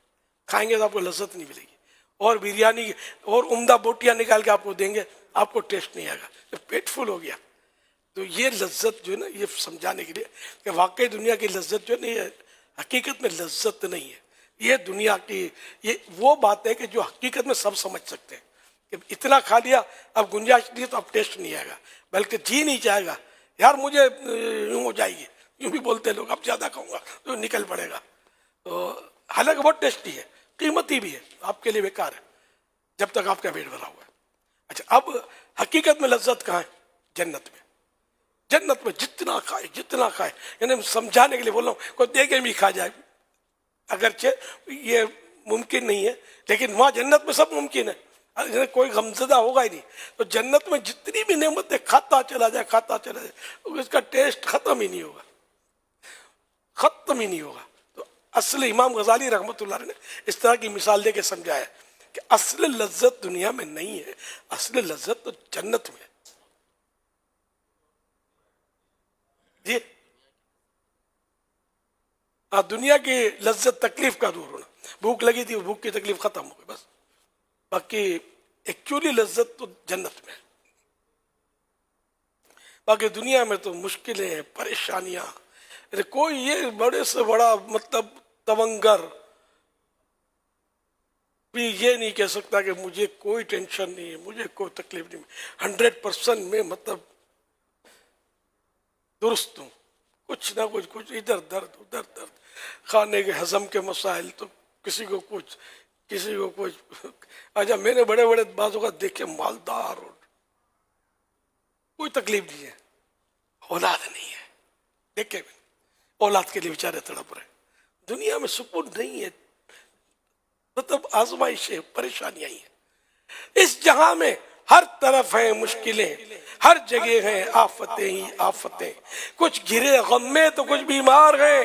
کھائیں گے تو آپ کو لذت نہیں ملے گی، اور بریانی اور عمدہ بوٹیاں نکال کے آپ کو دیں گے، آپ کو ٹیسٹ نہیں آئے گا، پیٹ فل ہو گیا۔ تو یہ لذت جو ہے نا، یہ سمجھانے کے لیے کہ واقعی دنیا کی لذت جو ہے نا، یہ حقیقت میں لذت نہیں ہے، یہ دنیا کی یہ وہ بات ہے کہ جو حقیقت میں سب سمجھ سکتے ہیں کہ اتنا کھا لیا، اب گنجائش نہیں تو اب ٹیسٹ نہیں آئے گا، بلکہ جی نہیں چاہے گا، یار مجھے یوں ہو جائے گی، یوں بھی بولتے ہیں لوگ، اب زیادہ کھاؤں گا تو نکل پڑے گا، تو حالانکہ بہت ٹیسٹی ہے، قیمتی بھی ہے، آپ کے لیے بیکار ہے جب تک آپ کا پیٹ بھرا ہوا ہے۔ اچھا اب حقیقت میں لذت کہاں ہے؟ جنت میں، جنت میں جتنا کھائے، یعنی سمجھانے کے لیے بول رہا ہوں، کوئی دے کے بھی کھا جائے، اگرچہ یہ ممکن نہیں ہے لیکن وہاں جنت میں سب ممکن ہے، کوئی غمزدہ ہوگا ہی نہیں۔ تو جنت میں جتنی بھی نعمتیں کھاتا چلا جائے، اس کا ٹیسٹ ختم ہی نہیں ہوگا۔ تو اصل امام غزالی رحمۃ اللہ علیہ نے اس طرح کی مثال دے کے سمجھایا کہ اصل لذت دنیا میں نہیں ہے، اصل لذت تو جنت میں ہے. جی دنیا کی لذت تکلیف کا دور ہونا، بھوک لگی تھی بھوک کی تکلیف ختم ہو گئی بس، باقی ایکچولی لذت تو جنت میں ہے. باقی دنیا میں تو مشکلیں پریشانیاں، کوئی یہ بڑے سے بڑا مطلب تونگر بھی یہ نہیں کہہ سکتا کہ مجھے کوئی ٹینشن نہیں ہے، مجھے کوئی تکلیف نہیں، 100% میں مطلب درست ہوں. کچھ نہ کچھ ادھر درد ادھر درد، کھانے کے ہضم کے مسائل تو کسی کو کچھ کسی کو کچھ. اچھا میں نے بڑے بڑے بازوں کا دیکھے مالدار اور کوئی تکلیف نہیں ہے، اولاد نہیں ہے، دیکھے اولاد کے لیے بیچارے تڑپ رہے. دنیا میں سکون نہیں ہے، مطلب آزمائشیں پریشانیاں ہی ہیں. اس جہاں میں ہر طرف ہیں مشکلیں، ہر جگہ ہیں آفتیں ہی آفتیں. کچھ گھرے غم میں تو کچھ بیمار ہیں،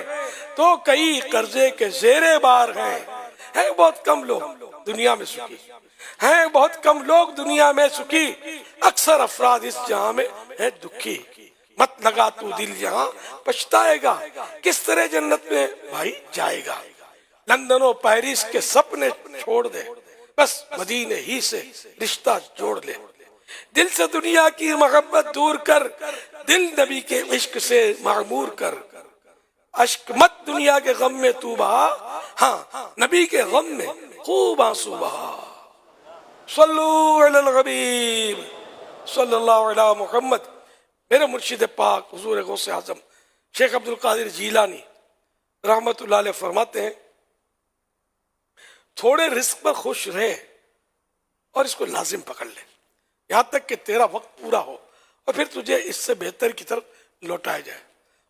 تو کئی قرضے کے زیر بار ہیں. بہت کم لوگ دنیا میں سکھی ہیں، بہت کم لوگ دنیا میں سکھی. اکثر افراد اس جہاں میں ہیں دکھی. مت لگا تو دل یہاں پچھتائے گا، کس طرح جنت میں بھائی جائے گا. لندن و پیرس کے سپنے چھوڑ دے، بس مدینے ہی سے رشتہ جوڑ لے. دل سے دنیا کی محبت دور کر، دل نبی کے عشق سے معمور کر. اشک مت دنیا کے غم میں تو بہا، ہاں نبی کے غم میں خوب آنسو بہا. صلو علی الحبیب صلی اللہ علی محمد. میرے مرشد پاک حضور غوث اعظم شیخ عبد القادر جیلانی رحمت اللہ علیہ فرماتے ہیں تھوڑے رزق پر خوش رہے اور اس کو لازم پکڑ لے یہاں تک کہ تیرا وقت پورا ہو، اور پھر تجھے اس سے بہتر کی طرف لوٹایا جائے.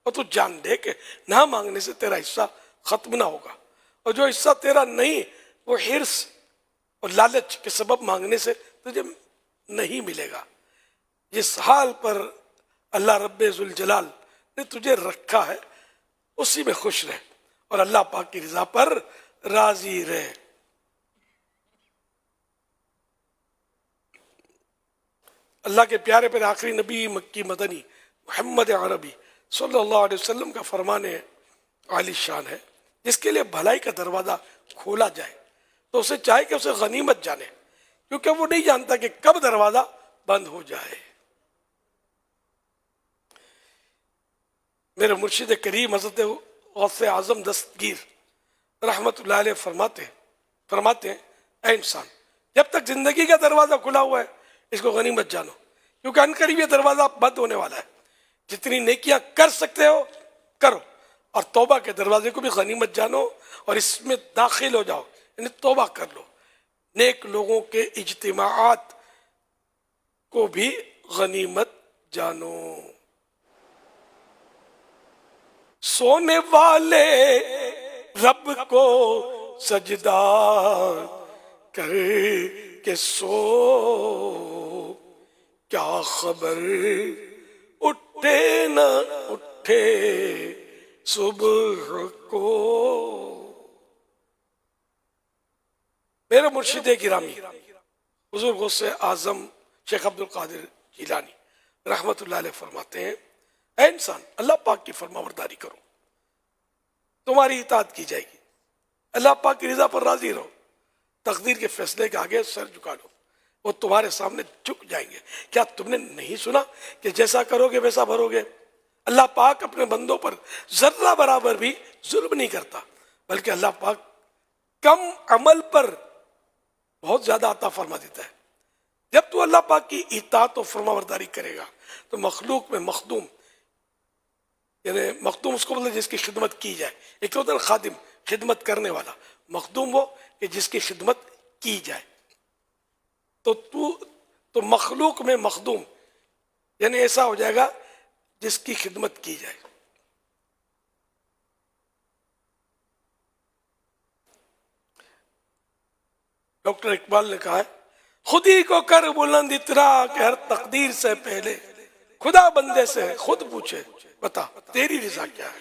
اور تو جان دے کہ نہ مانگنے سے تیرا حصہ ختم نہ ہوگا، اور جو حصہ تیرا نہیں وہ حرص اور لالچ کے سبب مانگنے سے تجھے نہیں ملے گا. جس حال پر اللہ رب ذوالجلال نے تجھے رکھا ہے اسی میں خوش رہ، اور اللہ پاک کی رضا پر راضی رہ. اللہ کے پیارے پر آخری نبی مکی مدنی محمد عربی صلی اللہ علیہ وسلم کا فرمان عالی شان ہے، جس کے لیے بھلائی کا دروازہ کھولا جائے تو اسے چاہے کہ اسے غنیمت جانے، کیونکہ وہ نہیں جانتا کہ کب دروازہ بند ہو جائے. میرے مرشد کریم حضرت غوث اعظم دستگیر رحمت اللہ علیہ فرماتے ہیں اے انسان، جب تک زندگی کا دروازہ کھلا ہوا ہے اس کو غنیمت جانو، کیونکہ عنقریب یہ دروازہ بند ہونے والا ہے. جتنی نیکیاں کر سکتے ہو کرو، اور توبہ کے دروازے کو بھی غنیمت جانو اور اس میں داخل ہو جاؤ، یعنی توبہ کر لو. نیک لوگوں کے اجتماعات کو بھی غنیمت جانو. سونے والے رب کو سجدہ کر کے سو، کیا خبر اٹھے نہ اٹھے صبح کو. میرے مرشد گرامی حضور غوث اعظم شیخ عبد القادر جیلانی رحمت اللہ علیہ فرماتے ہیں اے انسان، اللہ پاک کی فرما برداری کرو، تمہاری اطاعت کی جائے گی. اللہ پاک کی رضا پر راضی رہو، تقدیر کے فیصلے کے آگے سر جھکا لو، وہ تمہارے سامنے جھک جائیں گے. کیا تم نے نہیں سنا کہ جیسا کرو گے ویسا بھرو گے؟ اللہ پاک اپنے بندوں پر ذرہ برابر بھی ظلم نہیں کرتا، بلکہ اللہ پاک کم عمل پر بہت زیادہ عطا فرما دیتا ہے. جب تو اللہ پاک کی اطاعت و فرما برداری کرے گا تو مخلوق میں مخدوم، یعنی مخدوم اس کو مطلب جس کی خدمت کی جائے. ایک تو ہوتا ہے خادم خدمت کرنے والا، مخدوم وہ کہ جس کی خدمت کی جائے. تو مخلوق میں مخدوم یعنی ایسا ہو جائے گا جس کی خدمت کی جائے. ڈاکٹر اقبال نے کہا ہے خود ہی کو کر بلند اتنا کہ ہر تقدیر سے پہلے خدا بندے سے خود پوچھے بتا تیری رضا کیا ہے.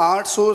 800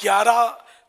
11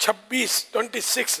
26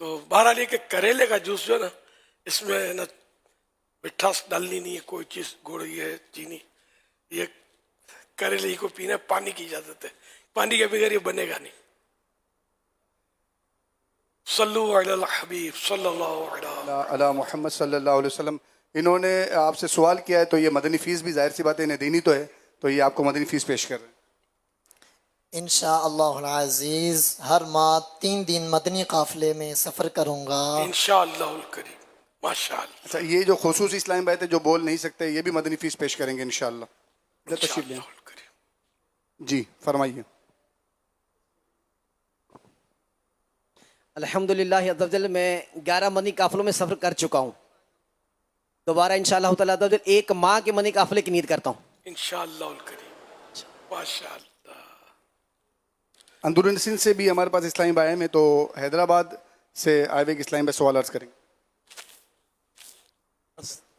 تو بہرحال یہ کہ کریلے کا جوس جو ہے نا اس میں نا مٹھاس ڈالنی نہیں ہے کوئی چیز، گڑ ہے چینی، یہ کریلے ہی کو پینا، پانی کی اجازت ہے، پانی کے بغیر یہ بنے گا نہیں. صلو علی الحبیب صلی اللہ علی محمد صلی اللہ علیہ وسلم. انہوں نے آپ سے سوال کیا ہے تو یہ مدنی فیس بھی ظاہر سی بات ہے انہیں دینی تو ہے، تو یہ آپ کو مدنی فیس پیش کر رہے ہیں. انشاءاللہ العزیز ہر ماہ 3 دن مدنی قافلے میں سفر کروں گا انشاءاللہ الکریم. ماشاءاللہ. اچھا، یہ جو خصوصی اسلام بھائی تھے جو بول نہیں سکتے یہ بھی مدنی فیس پیش کریں گے انشاءاللہ. تشریف لیں. جی فرمائیے. الحمدللہ عز و جل میں 11 مدنی قافلوں میں سفر کر چکا ہوں. دوبارہ انشاءاللہ تعالیٰ عز و جل 1 ماہ کے مدنی قافلے کی نیت کرتا ہوں انشاءاللہ الکریم. ماشاءاللہ. اندرون سندھ سے بھی ہمارے پاس اسلامی بھائی ہیں، تو حیدرآباد سے آئے ہوئے اسلامی بھائی سوال عرض کریں گے.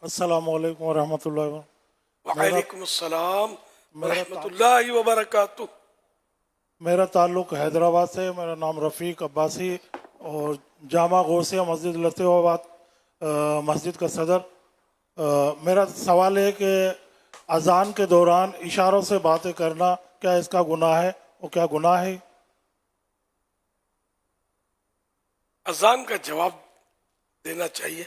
السلام علیکم ورحمۃ اللہ وبرکاتہ. وعلیکم السلام ورحمۃ اللہ وبرکاتہ. میرا تعلق حیدرآباد سے، میرا نام رفیق عباسی اور جامع غوثیہ مسجد لطیف آباد مسجد کا صدر. میرا سوال ہے کہ اذان کے دوران اشاروں سے باتیں کرنا کیا اس کا گناہ ہے اور کیا گناہ ہے؟ اذان کا جواب دینا چاہیے.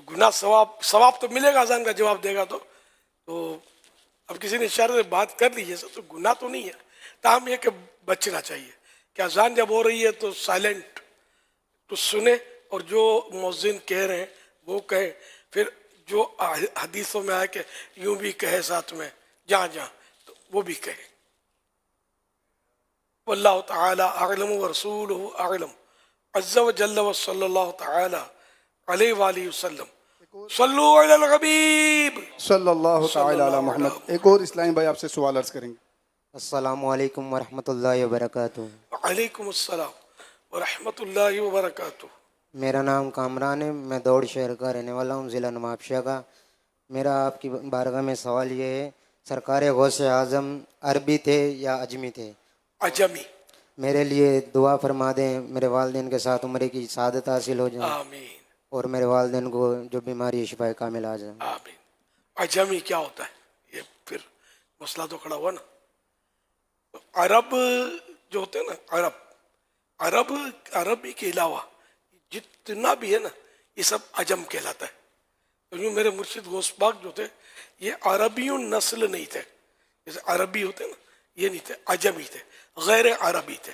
گناہ ثواب تو ملے گا، اذان کا جواب دے گا تو اب کسی نے اشارے سے بات کر لی ہے تو گناہ تو نہیں ہے. تاہم یہ کہ بچنا چاہیے کہ اذان جب ہو رہی ہے تو سائلنٹ تو سنے، اور جو مؤذن کہہ رہے ہیں وہ کہیں، پھر جو حدیثوں میں آئے کہ یوں بھی کہے ساتھ میں جہاں جہاں تو وہ بھی کہے. واللہ تعالی اعلم ورسولہ اعلم عز و جل و صلی اللہ تعالی علیہ وآلہ وسلم. صلو علی الحبیب صلی اللہ تعالی علی محمد. ایک اور اسلامی بھائی آپ سے سوال عرض کریں گے. السلام علیکم ورحمۃ اللہ وبرکاتہ. وعلیکم السلام ورحمۃ اللہ وبرکاتہ. میرا نام کامران ہے، میں دوڑ شہر کا رہنے والا ہوں، ضلع نوابشاہ کا. میرا آپ کی بارگاہ میں سوال یہ ہے، سرکار غوث اعظم عربی تھے یا اجمی تھے؟ اجمی. میرے لیے دعا فرما دیں، میرے والدین کے ساتھ عمرے کی سعادت حاصل ہو جائے آمین. اور میرے والدین کو جو بیماری شفا کامل آ جائے. آمین. اجمی کیا ہوتا ہے؟ یہ پھر مسئلہ تو کھڑا ہوا نا. عرب جو ہوتے ہیں نا، عربی کے علاوہ جتنا بھی ہے نا یہ سب عجم کہلاتا ہے. تو یوں میرے مرشد غوث پاک جو تھے یہ عربیوں نسل نہیں تھے، جیسے عربی ہوتے نا یہ نہیں تھے، عجمی تھے، غیر عربی تھے.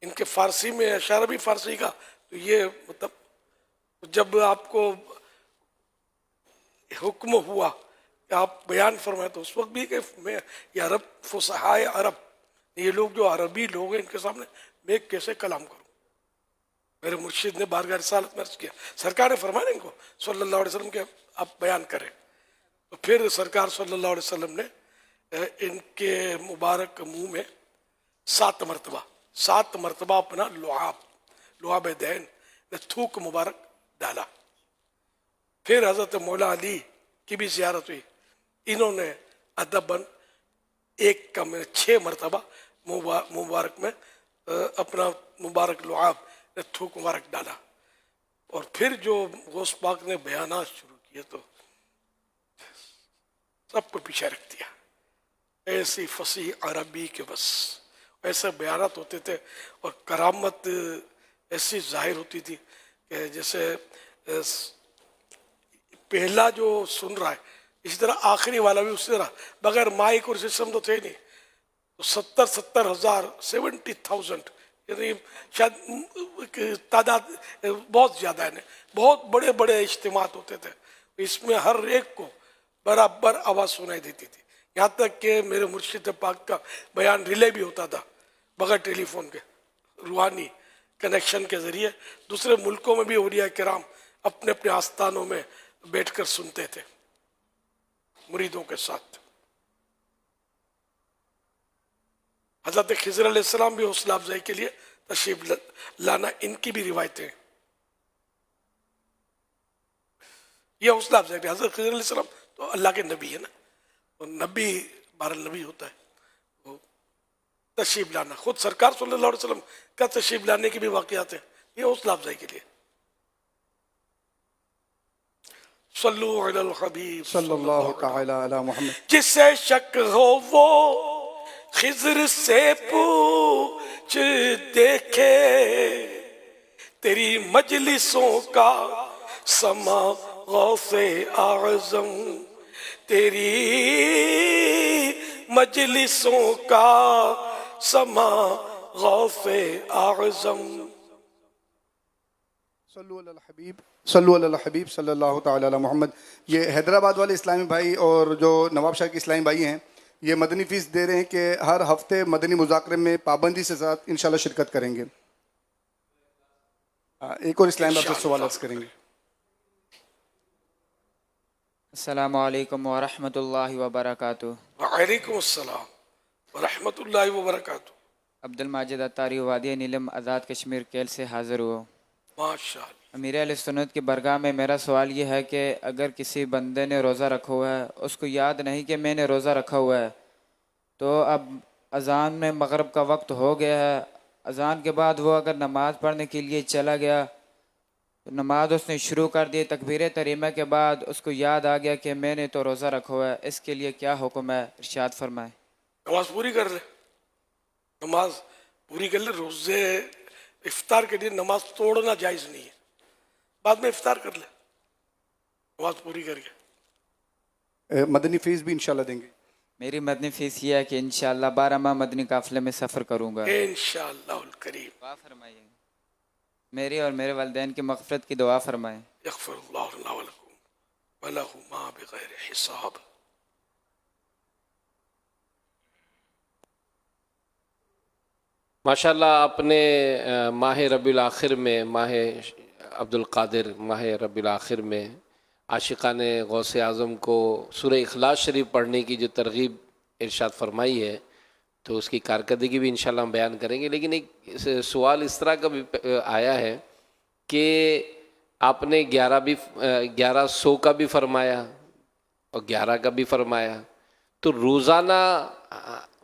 ان کے فارسی میں اشارہ بھی فارسی کا، تو یہ مطلب جب آپ کو حکم ہوا کہ آپ بیان فرمائے تو اس وقت بھی کہ میں یہ عرب فصحائے عرب، یہ لوگ جو عربی لوگ ہیں ان کے سامنے میں کیسے کلام کروں. میرے مرشد نے بارگاہ رسالت میں عرض کیا، سرکار نے فرمایا ان کو صلی اللہ علیہ وسلم کہ آپ بیان کریں. تو پھر سرکار صلی اللہ علیہ وسلم نے ان کے مبارک منہ میں 7 مرتبہ اپنا لعاب دین نے تھوک مبارک ڈالا. پھر حضرت مولا علی کی بھی زیارت ہوئی، انہوں نے ادباً 6 مرتبہ مبارک میں اپنا مبارک لعاب نے تھوک مبارک ڈالا. اور پھر جو غوث پاک نے بیانات شروع کیے تو سب کو پیچھے رکھ دیا. ایسی فصیح عربی کے بس ایسے بیانات ہوتے تھے، اور کرامت ایسی ظاہر ہوتی تھی کہ جیسے پہلا جو سن رہا ہے اسی طرح آخری والا بھی اسی طرح، بغیر مائک اور سسٹم تو تھے نہیں. تو 70,000 70,000 یعنی شاید تعداد بہت زیادہ ہے، بہت بڑے بڑے اجتماعات ہوتے تھے. اس میں ہر ایک کو برابر آواز سنائی دیتی تھی، یہاں تک کہ میرے مرشد پاک کا بیان ریلے بھی ہوتا تھا بغیر ٹیلی فون کے، روحانی کنیکشن کے ذریعے. دوسرے ملکوں میں بھی اولیاء کرام اپنے اپنے آستانوں میں بیٹھ کر سنتے تھے مریدوں کے ساتھ. حضرت خضر علیہ السلام بھی حوصلہ افزائی کے لیے تشریف لانا ان کی بھی روایتیں. یہ حوصلہ افزائی بھی، حضرت خضر علیہ السلام تو اللہ کے نبی ہے نا، اور نبی بہرحال نبی ہوتا ہے. تشریف لانا. خود سرکار صلی اللہ علیہ وسلم کا تشریف لانے کے بھی واقعات ہیں. یہ حوصلہ افزائی کے لیے. صلو علی الحبیب صلی اللہ تعالی علی محمد. جسے شک ہو وہ خضر سے پوچھ دیکھے تیری مجلسوں کا سما غوث اعظم تیری مجلسوں کا سما غوث اعظم. صلو علی الحبیب صلو علی الحبیب صلی اللہ تعالی علی محمد. یہ حیدرآباد والے اسلامی بھائی اور جو نواب شاہ کے اسلامی بھائی ہیں یہ مدنی فیس دے رہے ہیں کہ ہر ہفتے مدنی مذاکرے میں پابندی سے ساتھ انشاءاللہ شرکت کریں گے. ایک اور اسلام آپ سے سوال عرض کریں گے. السلام علیکم ورحمۃ اللہ وبرکاتہ. وعلیکم السلام ورحمۃ اللہ وبرکاتہ. عبد الماجد عطاری وادی نیلم آزاد کشمیر کیل سے حاضر ہوا. ماشاء اللہ. امیر علیہ سنت کی برگاہ میں میرا سوال یہ ہے کہ اگر کسی بندے نے روزہ رکھا ہوا ہے اس کو یاد نہیں کہ میں نے روزہ رکھا ہوا ہے تو اب اذان میں مغرب کا وقت ہو گیا ہے. اذان کے بعد وہ اگر نماز پڑھنے کے لیے چلا گیا تو نماز اس نے شروع کر دی. تکبیر تحریمہ کے بعد اس کو یاد آ گیا کہ میں نے تو روزہ رکھا ہوا ہے. اس کے لیے کیا حکم ہے ارشاد فرمائے. نماز پوری کر لے. نماز پوری کر لے. روزے افطار کے دن نماز توڑنا جائز نہیں ہے. بعد میں افطار کر لے. نماز پوری کر کے مدنی فیس بھی انشاءاللہ دیں گے. میری مدنی فیس یہ ہے کہ انشاءاللہ 12 ماہ مدنی قافلے میں سفر کروں گا انشاءاللہ الکریم. دعا فرمائیے میری اور میرے والدین کی مغفرت کی دعا فرمائیں. یغفر اللہ لنا ولکم ولہما بغیر حساب. ماشاءاللہ آپ نے ماہ ربیع الاخر میں ماہ عبد القادر ماہ ربیع الاخر میں عاشقان غوث اعظم کو سورہ اخلاص شریف پڑھنے کی جو ترغیب ارشاد فرمائی ہے تو اس کی کارکردگی بھی انشاءاللہ ہم بیان کریں گے. لیکن ایک سوال اس طرح کا بھی آیا ہے کہ آپ نے 1100 کا بھی فرمایا اور 11 کا بھی فرمایا تو روزانہ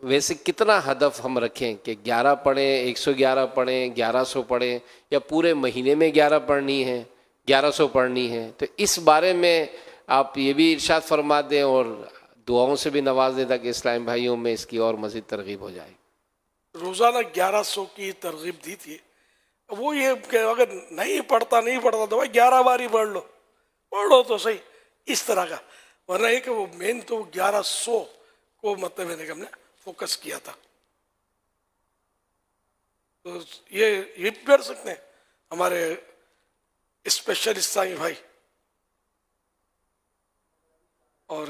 ویسے کتنا ہدف ہم رکھیں کہ 11 پڑھیں 111 پڑھیں 1100 پڑھیں یا پورے مہینے میں 11 پڑھنی ہے 1100 پڑھنی ہے. تو اس بارے میں آپ یہ بھی ارشاد فرما دیں اور دعاؤں سے بھی نواز دیں تاکہ اسلام بھائیوں میں اس کی اور مزید ترغیب ہو جائے. روزانہ 1100 کی ترغیب دی تھی. وہ یہ کہ اگر نہیں پڑھتا تو بھائی 11 بار ہی پڑھ لو تو صحیح اس طرح کا. ورنہ یہ کہ وہ مین تو 1100 کو مطلب ہے کہ ہم نے فوکس کیا تھا. تو یہ بھی پڑھ سکتے ہیں ہمارے اسپیشل اسلامی بھائی اور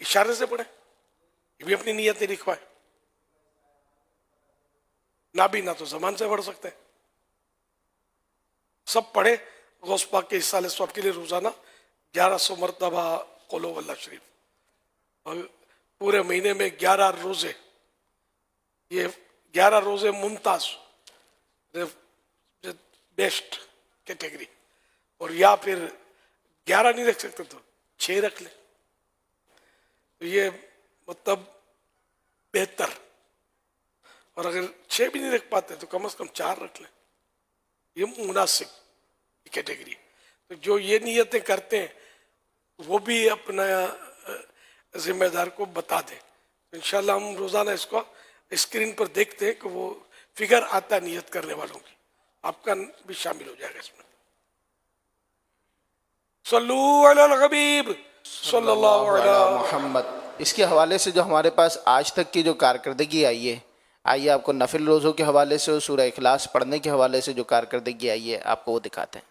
اشارے سے پڑھیں. یہ بھی اپنی نیتیں لکھوائیں. نابینا تو زبان سے پڑھ سکتے ہیں. سب پڑھے غوث پاک کے اصالہ ثواب کے لیے روزانہ 1100 مرتبہ قول واللہ شریف اور پورے مہینے میں 11 روزے. یہ 11 روزے ممتاز بیسٹ کیٹیگری. اور یا پھر 11 نہیں رکھ سکتے تو 6 رکھ لیں تو یہ مطلب بہتر. اور اگر 6 بھی نہیں رکھ پاتے تو کم از کم 4 رکھ لیں. یہ مناسب کیٹیگری. تو جو یہ نیتیں کرتے ہیں وہ بھی اپنا ذمہ دار کو بتا دیں. انشاءاللہ ہم روزانہ اس کو اسکرین پر دیکھتے ہیں کہ وہ فگر آتا ہے نیت کرنے والوں کی. آپ کا بھی شامل ہو جائے گا اس میں. صلو علی الحبیب صلی اللہ علیہ محمد. اس کے حوالے سے جو ہمارے پاس آج تک کی جو کارکردگی آئی ہے, آئیے آپ کو نفل روزوں کے حوالے سے اور سورہ اخلاص پڑھنے کے حوالے سے جو کارکردگی آئی ہے آپ کو وہ دکھاتے ہیں.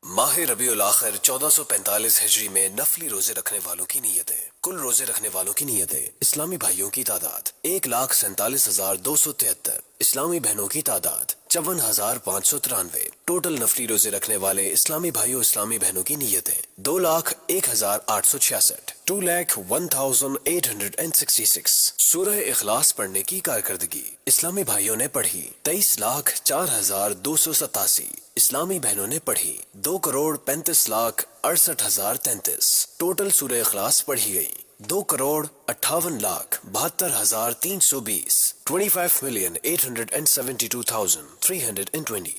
ماہ ربیع الاخر 1445 ہجری میں نفلی روزے رکھنے والوں کی نیتیں. کل روزے رکھنے والوں کی نیتیں اسلامی بھائیوں کی تعداد 1,47,273. اسلامی بہنوں کی تعداد 54,593. ٹوٹل نفلی روزے رکھنے والے اسلامی بھائیوں اسلامی بہنوں کی نیتیں 2,01,866. 2,01,866. سورہ اخلاص پڑھنے کی کارکردگی اسلامی بھائیوں نے پڑھی 23,04,287. اسلامی بہنوں نے پڑھی 2,35,68,033. ٹوٹل سورہ اخلاص پڑھی گئی 2,58,72,320 25,872,320.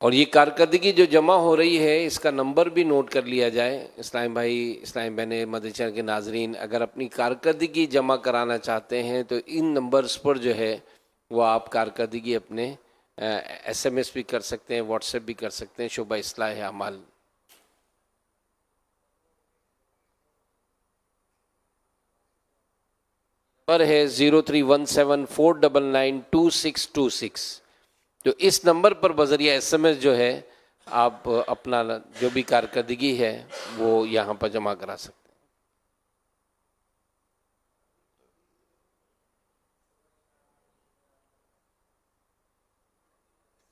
اور یہ کارکردگی جو جمع ہو رہی ہے اس کا نمبر بھی نوٹ کر لیا جائے. اسلام بھائی، اسلام بہنیں، مدرسہ کے ناظرین، اگر اپنی کارکردگی جمع کرانا چاہتے ہیں تو ان نمبرز پر جو ہے وہ آپ کارکردگی اپنے ایس ایم ایس بھی کر سکتے ہیں، واٹس ایپ بھی کر سکتے ہیں. شعبہ اصلاح اعمال نمبر ہے 0317499266. تو اس نمبر پر بذریعہ ایس ایم ایس جو ہے آپ اپنا جو بھی کارکردگی ہے وہ یہاں پر جمع کرا سکتے ہیں.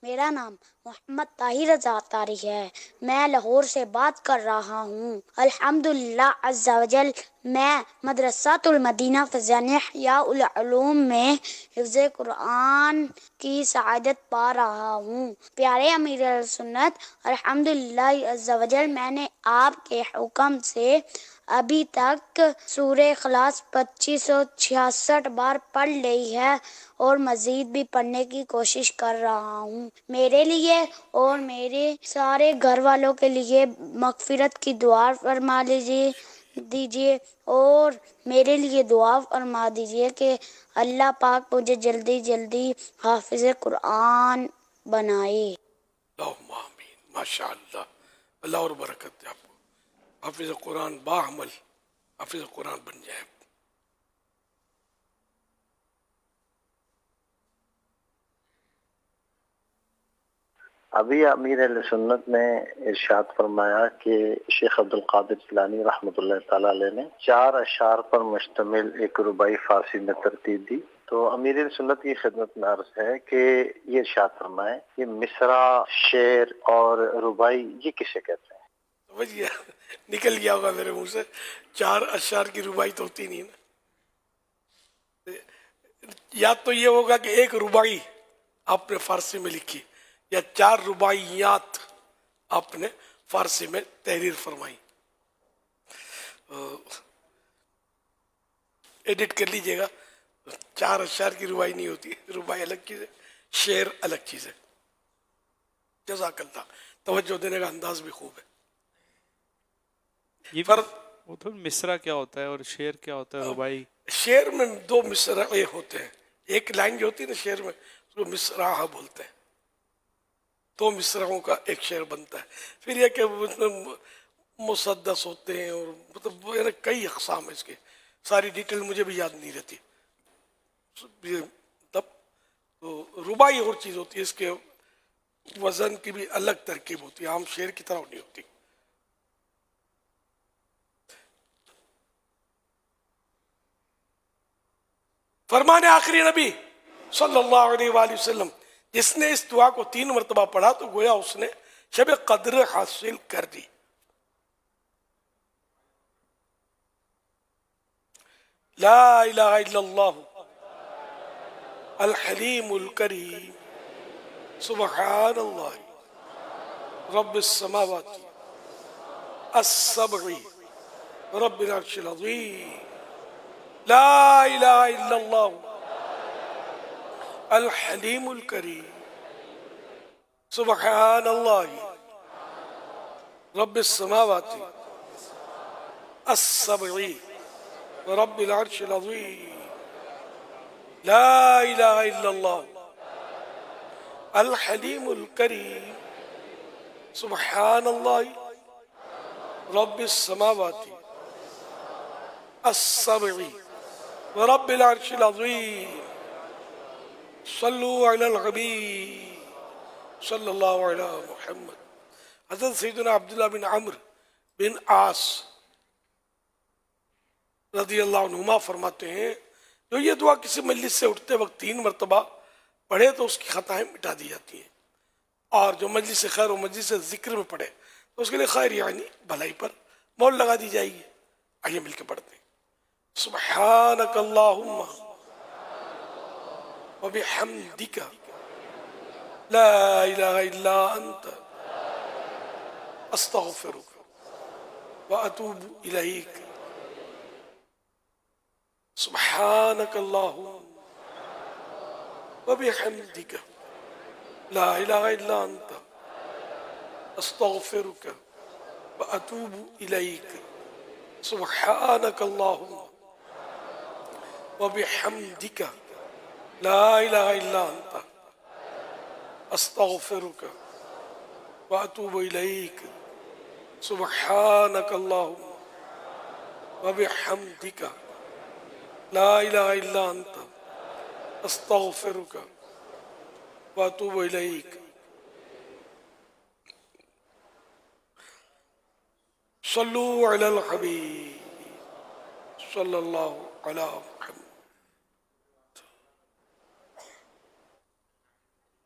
میرا نام محمد طاہر رضا طاری ہے. میں لاہور سے بات کر رہا ہوں. الحمدللہ عز و جل میں مدرسۃ المدینہ فیضان احیاء العلوم میں حفظ قرآن کی سعادت پا رہا ہوں. پیارے امیر سنت، الحمدللہ عز و جل میں نے آپ کے حکم سے ابھی تک سورہ اخلاص 2566 بار پڑھ لی ہے اور مزید بھی پڑھنے کی کوشش کر رہا ہوں. میرے لیے اور میرے سارے گھر والوں کے لیے مغفرت کی دعا فرما دیجیے اور میرے لیے دعا فرما دیجیے کہ اللہ پاک مجھے جلدی جلدی حافظ قرآن بنائے. اللہم آمین. ماشاءاللہ، اللہ اور برکت دے آپ کو. حافظ قرآن باعمل حافظ قرآن بن جائے. ابھی امیر اہل سنت نے ارشاد فرمایا کہ شیخ عبد القادر جیلانی رحمۃ اللہ تعالی علیہ نے 4 اشعار پر مشتمل ایک رباعی فارسی میں ترتیب دی. تو امیر اہل سنت کی خدمت میں عرض ہے کہ یہ ارشاد فرمائے کہ مصرع، شعر اور رباعی یہ کسے کہتے ہیں؟ سمجھ گیا، نکل گیا ہوگا میرے منہ سے. 4 اشعار کی رباعی تو ہوتی نہیں نا. یا تو یہ ہوگا کہ ایک رباعی آپ نے فارسی میں لکھی یا 4 رباعیات آپ نے فارسی میں تحریر فرمائی. ایڈٹ کر لیجئے گا. 4 اشعار کی رباعی نہیں ہوتی، رباعی الگ چیز ہے، شعر الگ چیز ہے. جزاک اللہ. توجہ دینے کا انداز بھی خوب ہے. وہ تو مصرع کیا ہوتا ہے اور شعر کیا ہوتا ہے رباعی؟ شعر میں 2 مصرعے ہوتے ہیں. ایک لائن جو ہوتی ہے نا شعر میں اس کو مصرعہ بولتے ہیں. 2 مصرعوں کا ایک شعر بنتا ہے. پھر یہ کہ اس میں مسدس ہوتے ہیں اور مطلب کئی اقسام ہیں اس کے. ساری ڈیٹیل مجھے بھی یاد نہیں رہتی. تب تو رباعی اور چیز ہوتی ہے، اس کے وزن کی بھی الگ ترکیب ہوتی ہے، عام شعر کی طرح نہیں ہوتی. فرمان آخری نبی صلی اللہ علیہ وآلہ وسلم، جس نے اس دعا کو 3 مرتبہ پڑھا تو گویا اس نے شب قدر حاصل کر دی. لا الہ الا اللہ الحلیم الکریم سبحان اللہ رب السماوات السبع رب العرش العظیم. لا الہ الا اللہ الحلیم الکریم سبحان اللہ رب السماوات السبع رب العرش العظیم. لا الہ الا اللہ الحلیم الکریم سبحان اللہ رب السماوات السبع رب العرش العظیم. صلو علی الحبیب صلی اللہ علیہ محمد. حضرت سیدنا عبداللہ بن عمرو بن عاص رضی اللہ عنہما فرماتے ہیں جو یہ دعا کسی مجلس سے اٹھتے وقت 3 مرتبہ پڑھے تو اس کی خطائیں مٹا دی جاتی ہیں، اور جو مجلس خیر و مجلس ذکر میں پڑھے تو اس کے لیے خیر یعنی بھلائی پر مول لگا دی جائے گی. آئیے مل کے پڑھتے ہیں. سبحانک اللہم وبحمدک لا الہ الا انت أستغفرك وأتوب إليك سبحانك اللهم وبحمدك لا إله إلا أنت أستغفرك وأتوب إليك سبحانك اللهم وبحمدك لا إله إلا أنت أستغفرك وأتوب إليك سبحانك اللهم وبحمدك لا إله إلا أنت أستغفرك وأتوب إليك صلوا على الحبيب صلى الله على محمد.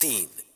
3।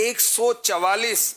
144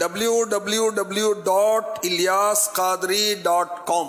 www.ilyasqadri.com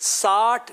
60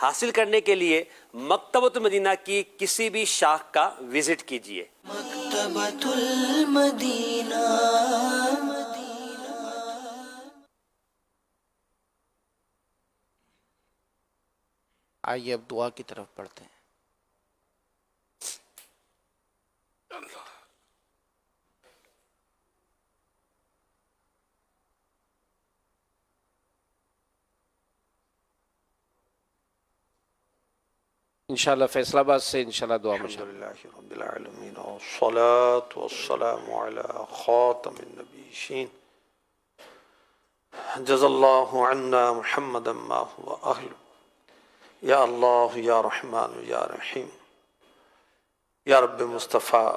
حاصل کرنے کے لیے مکتبۃ المدینہ کی کسی بھی شاخ کا وزٹ کیجیے۔ مکتبۃ المدینہ۔ آئیے اب دعا کی طرف بڑھتے ہیں۔ انشاءاللہ فیصل آباد سے انشاءاللہ دعا میں الحمدللہ رب العالمین والصلاة والسلام علی خاتم النبیین جزا اللہ عنا محمد ما هو اہل یا اللہ یا رحمان یا رحیم۔ یا رب مصطفیٰ،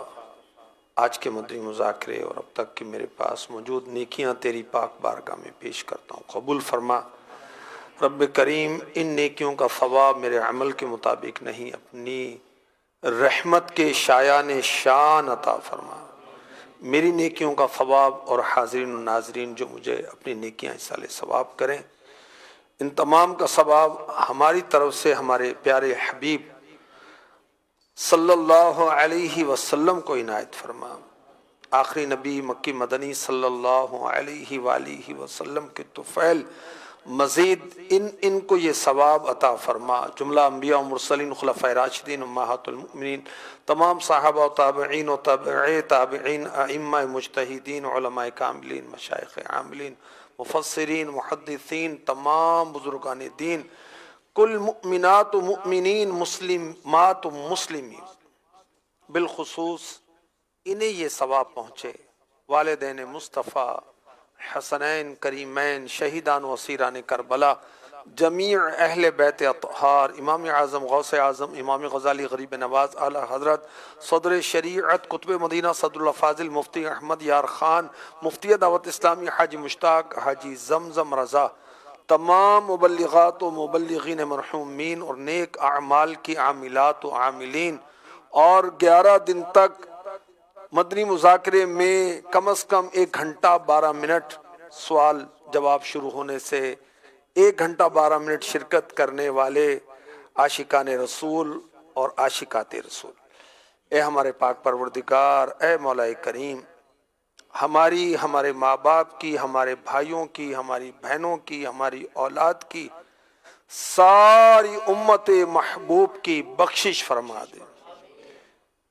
آج کے مدنی مذاکرے اور اب تک کی میرے پاس موجود نیکیاں تیری پاک بارگاہ میں پیش کرتا ہوں، قبول فرما۔ رب کریم، ان نیکیوں کا ثواب میرے عمل کے مطابق نہیں، اپنی رحمت کے شایان شان عطا فرما۔ میری نیکیوں کا ثواب اور حاضرین و ناظرین جو مجھے اپنی نیکیاں اصالِ ثواب کریں، ان تمام کا ثواب ہماری طرف سے ہمارے پیارے حبیب صلی اللہ علیہ وسلم کو عنایت فرما۔ آخری نبی مکی مدنی صلی اللہ علیہ وآلہ وسلم کے طفیل مزید ان کو یہ ثواب عطا فرما۔ جملہ انبیاء و مرسلین، خلفائے راشدین، امہات المؤمنین، تمام صحابہ و تابعین و تابعی تابعین، ائمہ مجتہدین، علماء کاملین، مشائخ عاملین، مفسرین، محدثین، تمام بزرگان دین، کل مؤمنات و مؤمنین، مسلمات و مسلمین، بالخصوص انہیں یہ ثواب پہنچے، والدین مصطفیٰ، حسنین کریمین، شہیدان و اسیران کربلا، جمیع اہل بیت اطہار، امام اعظم غوث اعظم امام غزالی غریب نواز اعلی حضرت صدر شریعت قطب مدینہ صدر الفاضل مفتی احمد یار خان، مفتی دعوت اسلامی حاجی مشتاق حاجی زمزم رضا، تمام مبلغات و مبلغین مرحومین اور نیک اعمال کی عاملات و عاملین، اور 11 دن تک مدنی مذاکرے میں کم از کم 1 گھنٹہ 12 منٹ، سوال جواب شروع ہونے سے 1 گھنٹہ 12 منٹ شرکت کرنے والے عاشقان رسول اور عاشقات رسول، اے ہمارے پاک پروردگار، اے مولا کریم، ہمارے ماں باپ کی، ہمارے بھائیوں کی، ہماری بہنوں کی، ہماری اولاد کی، ساری امت محبوب کی بخشش فرما دے۔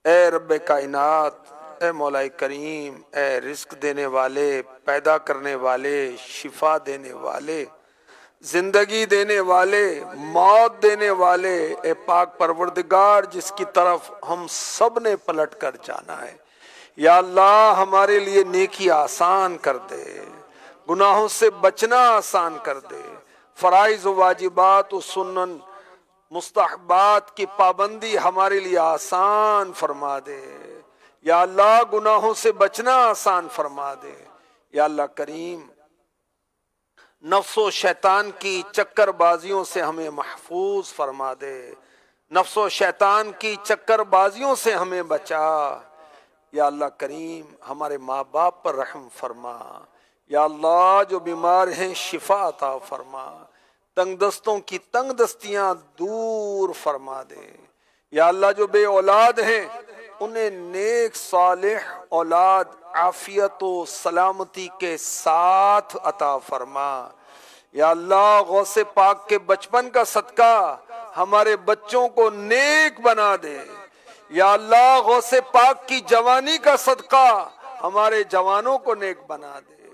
اے رب کائنات، اے مولا کریم، اے رزق دینے والے، پیدا کرنے والے، شفا دینے والے، زندگی دینے والے، موت دینے والے، اے پاک پروردگار جس کی طرف ہم سب نے پلٹ کر جانا ہے، یا اللہ ہمارے لیے نیکی آسان کر دے، گناہوں سے بچنا آسان کر دے، فرائض و واجبات و سنن مستحبات کی پابندی ہمارے لیے آسان فرما دے، یا اللہ گناہوں سے بچنا آسان فرما دے، یا اللہ کریم نفس و شیطان کی چکر بازیوں سے ہمیں محفوظ فرما دے، نفس و شیطان کی چکر بازیوں سے ہمیں بچا، یا اللہ کریم ہمارے ماں باپ پر رحم فرما، یا اللہ جو بیمار ہیں شفا عطا فرما، تنگ دستوں کی تنگ دستیاں دور فرما دے، یا اللہ جو بے اولاد ہیں انہیں نیک صالح اولاد عافیت و سلامتی کے ساتھ عطا فرما، یا اللہ غوث پاک کے بچپن کا صدقہ ہمارے بچوں کو نیک بنا دے، یا اللہ غوث پاک کی جوانی کا صدقہ ہمارے جوانوں کو نیک بنا دے۔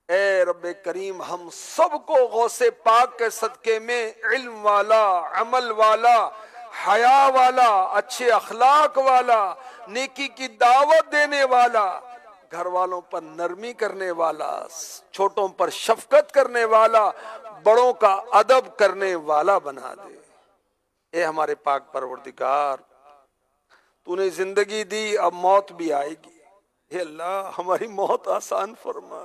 اے رب کریم ہم سب کو غوث پاک کے صدقے میں علم والا، عمل والا، حیا والا، اچھے اخلاق والا، نیکی کی دعوت دینے والا، گھر والوں پر نرمی کرنے والا، چھوٹوں پر شفقت کرنے والا، بڑوں کا ادب کرنے والا بنا دے۔ اے ہمارے پاک پروردگار، تو نے زندگی دی، اب موت بھی آئے گی، اے اللہ ہماری موت آسان فرما،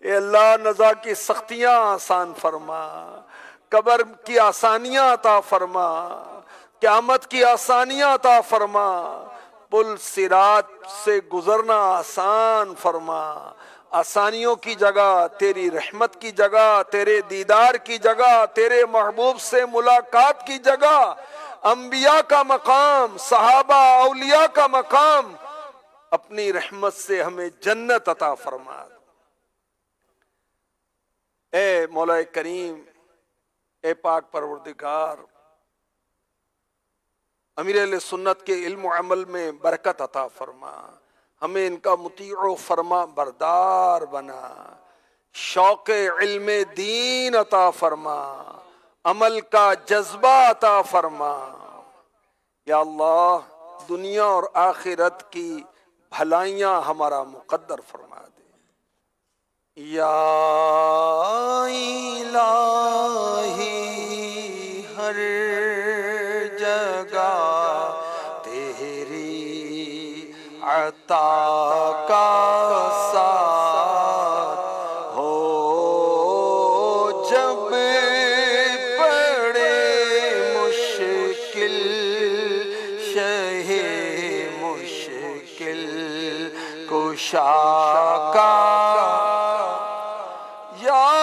اے اللہ نزا کی سختیاں آسان فرما، قبر کی آسانیاں عطا فرما، قیامت کی آسانیاں عطا فرما، پل صراط سے گزرنا آسان فرما، آسانیوں کی جگہ، تیری رحمت کی جگہ، تیرے دیدار کی جگہ، تیرے محبوب سے ملاقات کی جگہ، انبیاء کا مقام، صحابہ اولیاء کا مقام، اپنی رحمت سے ہمیں جنت عطا فرما۔ اے مولا کریم، اے پاک پروردگار، امیر اہل سنت کے علم و عمل میں برکت عطا فرما، ہمیں ان کا مطیع و فرما بردار بنا، شوق علم دین عطا فرما، عمل کا جذبہ عطا فرما۔ یا اللہ، دنیا اور آخرت کی بھلائیاں ہمارا مقدر فرما دے۔ یا الہی، ہر جگہ تیری عطا کا ساتھ ہو، جب پڑے مشکل شہ مشکل کشا کا۔ یا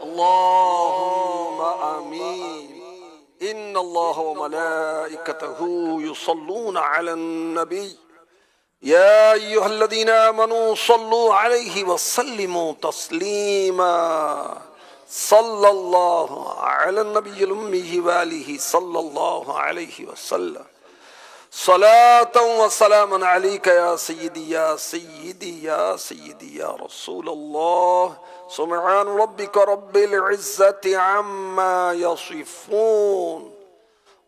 اللهم آمين. إن الله وملائكته يصلون على النبي يا أيها الذين آمنوا صلوا عليه وسلموا تسليما. صلى الله على النبي الأمي وآله صلى الله عليه وسلم. صلاة وسلاما عليك يا سيدي يا سيدي يا سيدي يا رسول الله. سبحان ربك رب العزة عما يصفون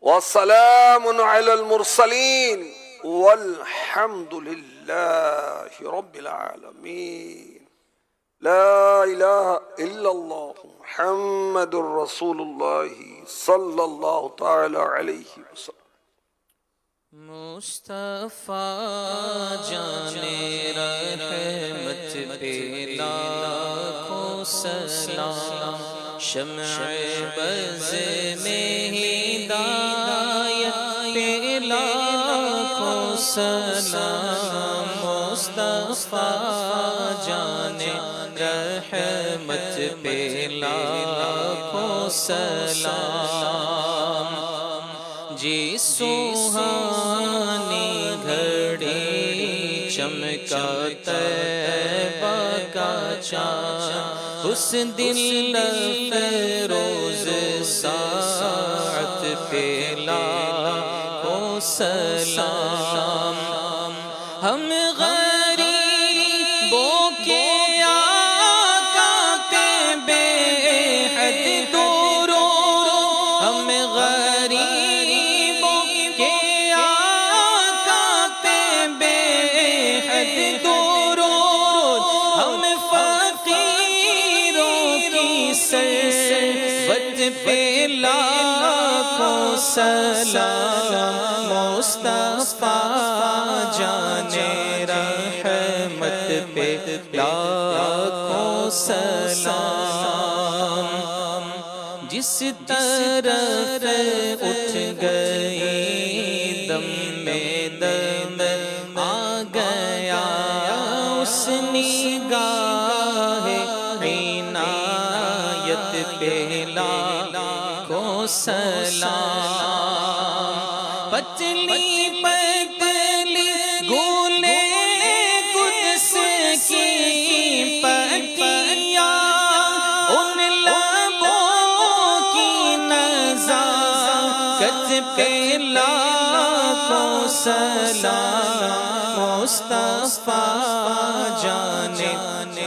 وسلام على المرسلين والحمد لله رب العالمين. لا إله إلا الله محمد رسول الله صلى الله تعالى عليه وسلم. مصطفیٰ جانے رحمت پہ لاکھوں سلام، شمع بز میں ہدایت پہ لاکھوں سلام مصطفیٰ جانے رحمت پہ لاکھوں سلام جی سوہانی گھڑی چمکا طیبہ کا چاند اس دل فیروز ساعت پہ لاکھوں سلام ہم غریبوں کے آقا پہ بے حد درود ہم غریبوں کے آقا پہ بے حد درود ہم فقیروں کی سربت پہ لاکھوں سلام مصطفیٰ جانے رحمت پہ لاکھوں سلام جس طرف اٹھ گئی دم میں دم آ گیا اس نگاہ عنایت پہ لاکھوں سلام پتلی پتلی گولے قدس کی پتیاں ان لبوں کی نزاکت پہ لاکھوں سلام مصطفیٰ جانے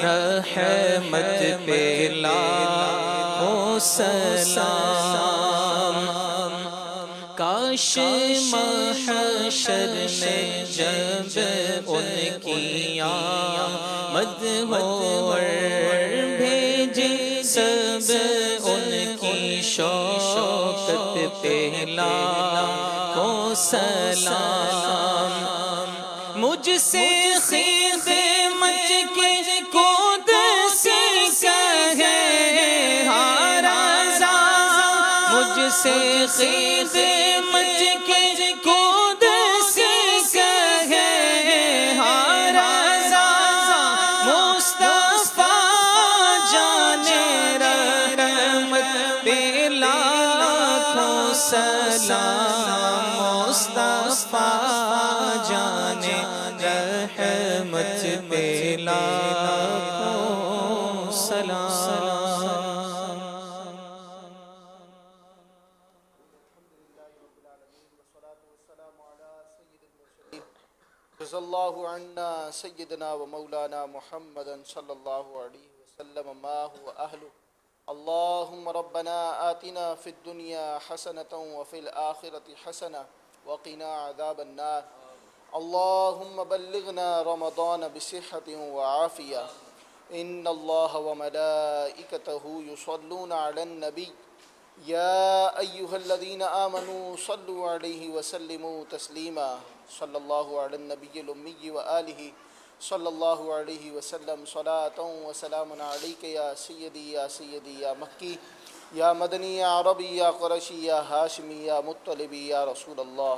رحمت پہ لاکھوں سلام کاش محشر میں جب ان کی آمد ہو اور بھیجے سب ان کی شوکت پہ لاکھوں سلام مجھ سے خدمت کی قدس کہے ہر رضا مجھ سے خدمت کی قدس کہے ہر رضا مصطفیٰ جانے رحمت پہ لاکھوں سلام مصطفیٰ جانے رحمت پہ لاکھوں سلام رضی اللہ عنا سیدنا و مولانا محمد صلی اللہ علیہ وسلم ما هو اہلہ اللہم ربنا آتنا فی الدنیا حسنة وفی الآخرة حسنة وقنا عذاب النار اللہم بلغنا رمضان بصحة وعافیہ ان اللہ وملائکتہ یصلون علی النبی یا ایہا الذین آمنوا صلوا علیہ وسلموا تسلیما صلی اللہ علی النبی الامی وآلہ صلی اللہ علیہ وسلم صلاة و سلام علیک یا سیدی یا مکی یا مدنی یا عربی یا قرشی یا ہاشمی یا مطلبی یا رسول اللہ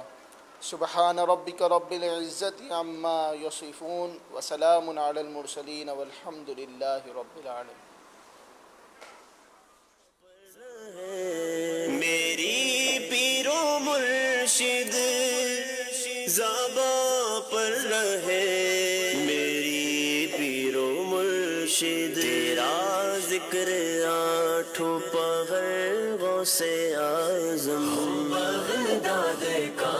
سبحان ربک رب العزت عما یصفون وسلام علی المرسلین والحمد للہ رب العالمین میری پیر و مرشد زباں پر رہے میری پیر و مرشد تیرا ذکر آٹھوں پہر غوث اعظم بغداد کا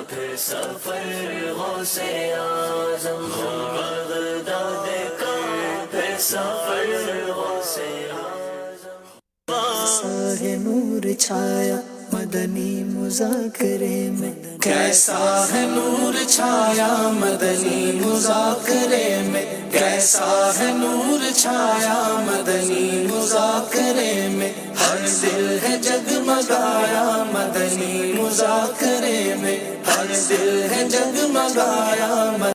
پھر سفر غوث اعظم بغداد کا پھر سفر غوث اعظم ہے نور چھایا مدنی مذاکرے میں کیسا ہے نور چھایا مدنی مذاکرے میں کیسا ہے نور چھایا مدنی مذاکرے میں ہر دل ہے جگمگایا مدنی مذاکرے میں ہر دل ہے جگمگایا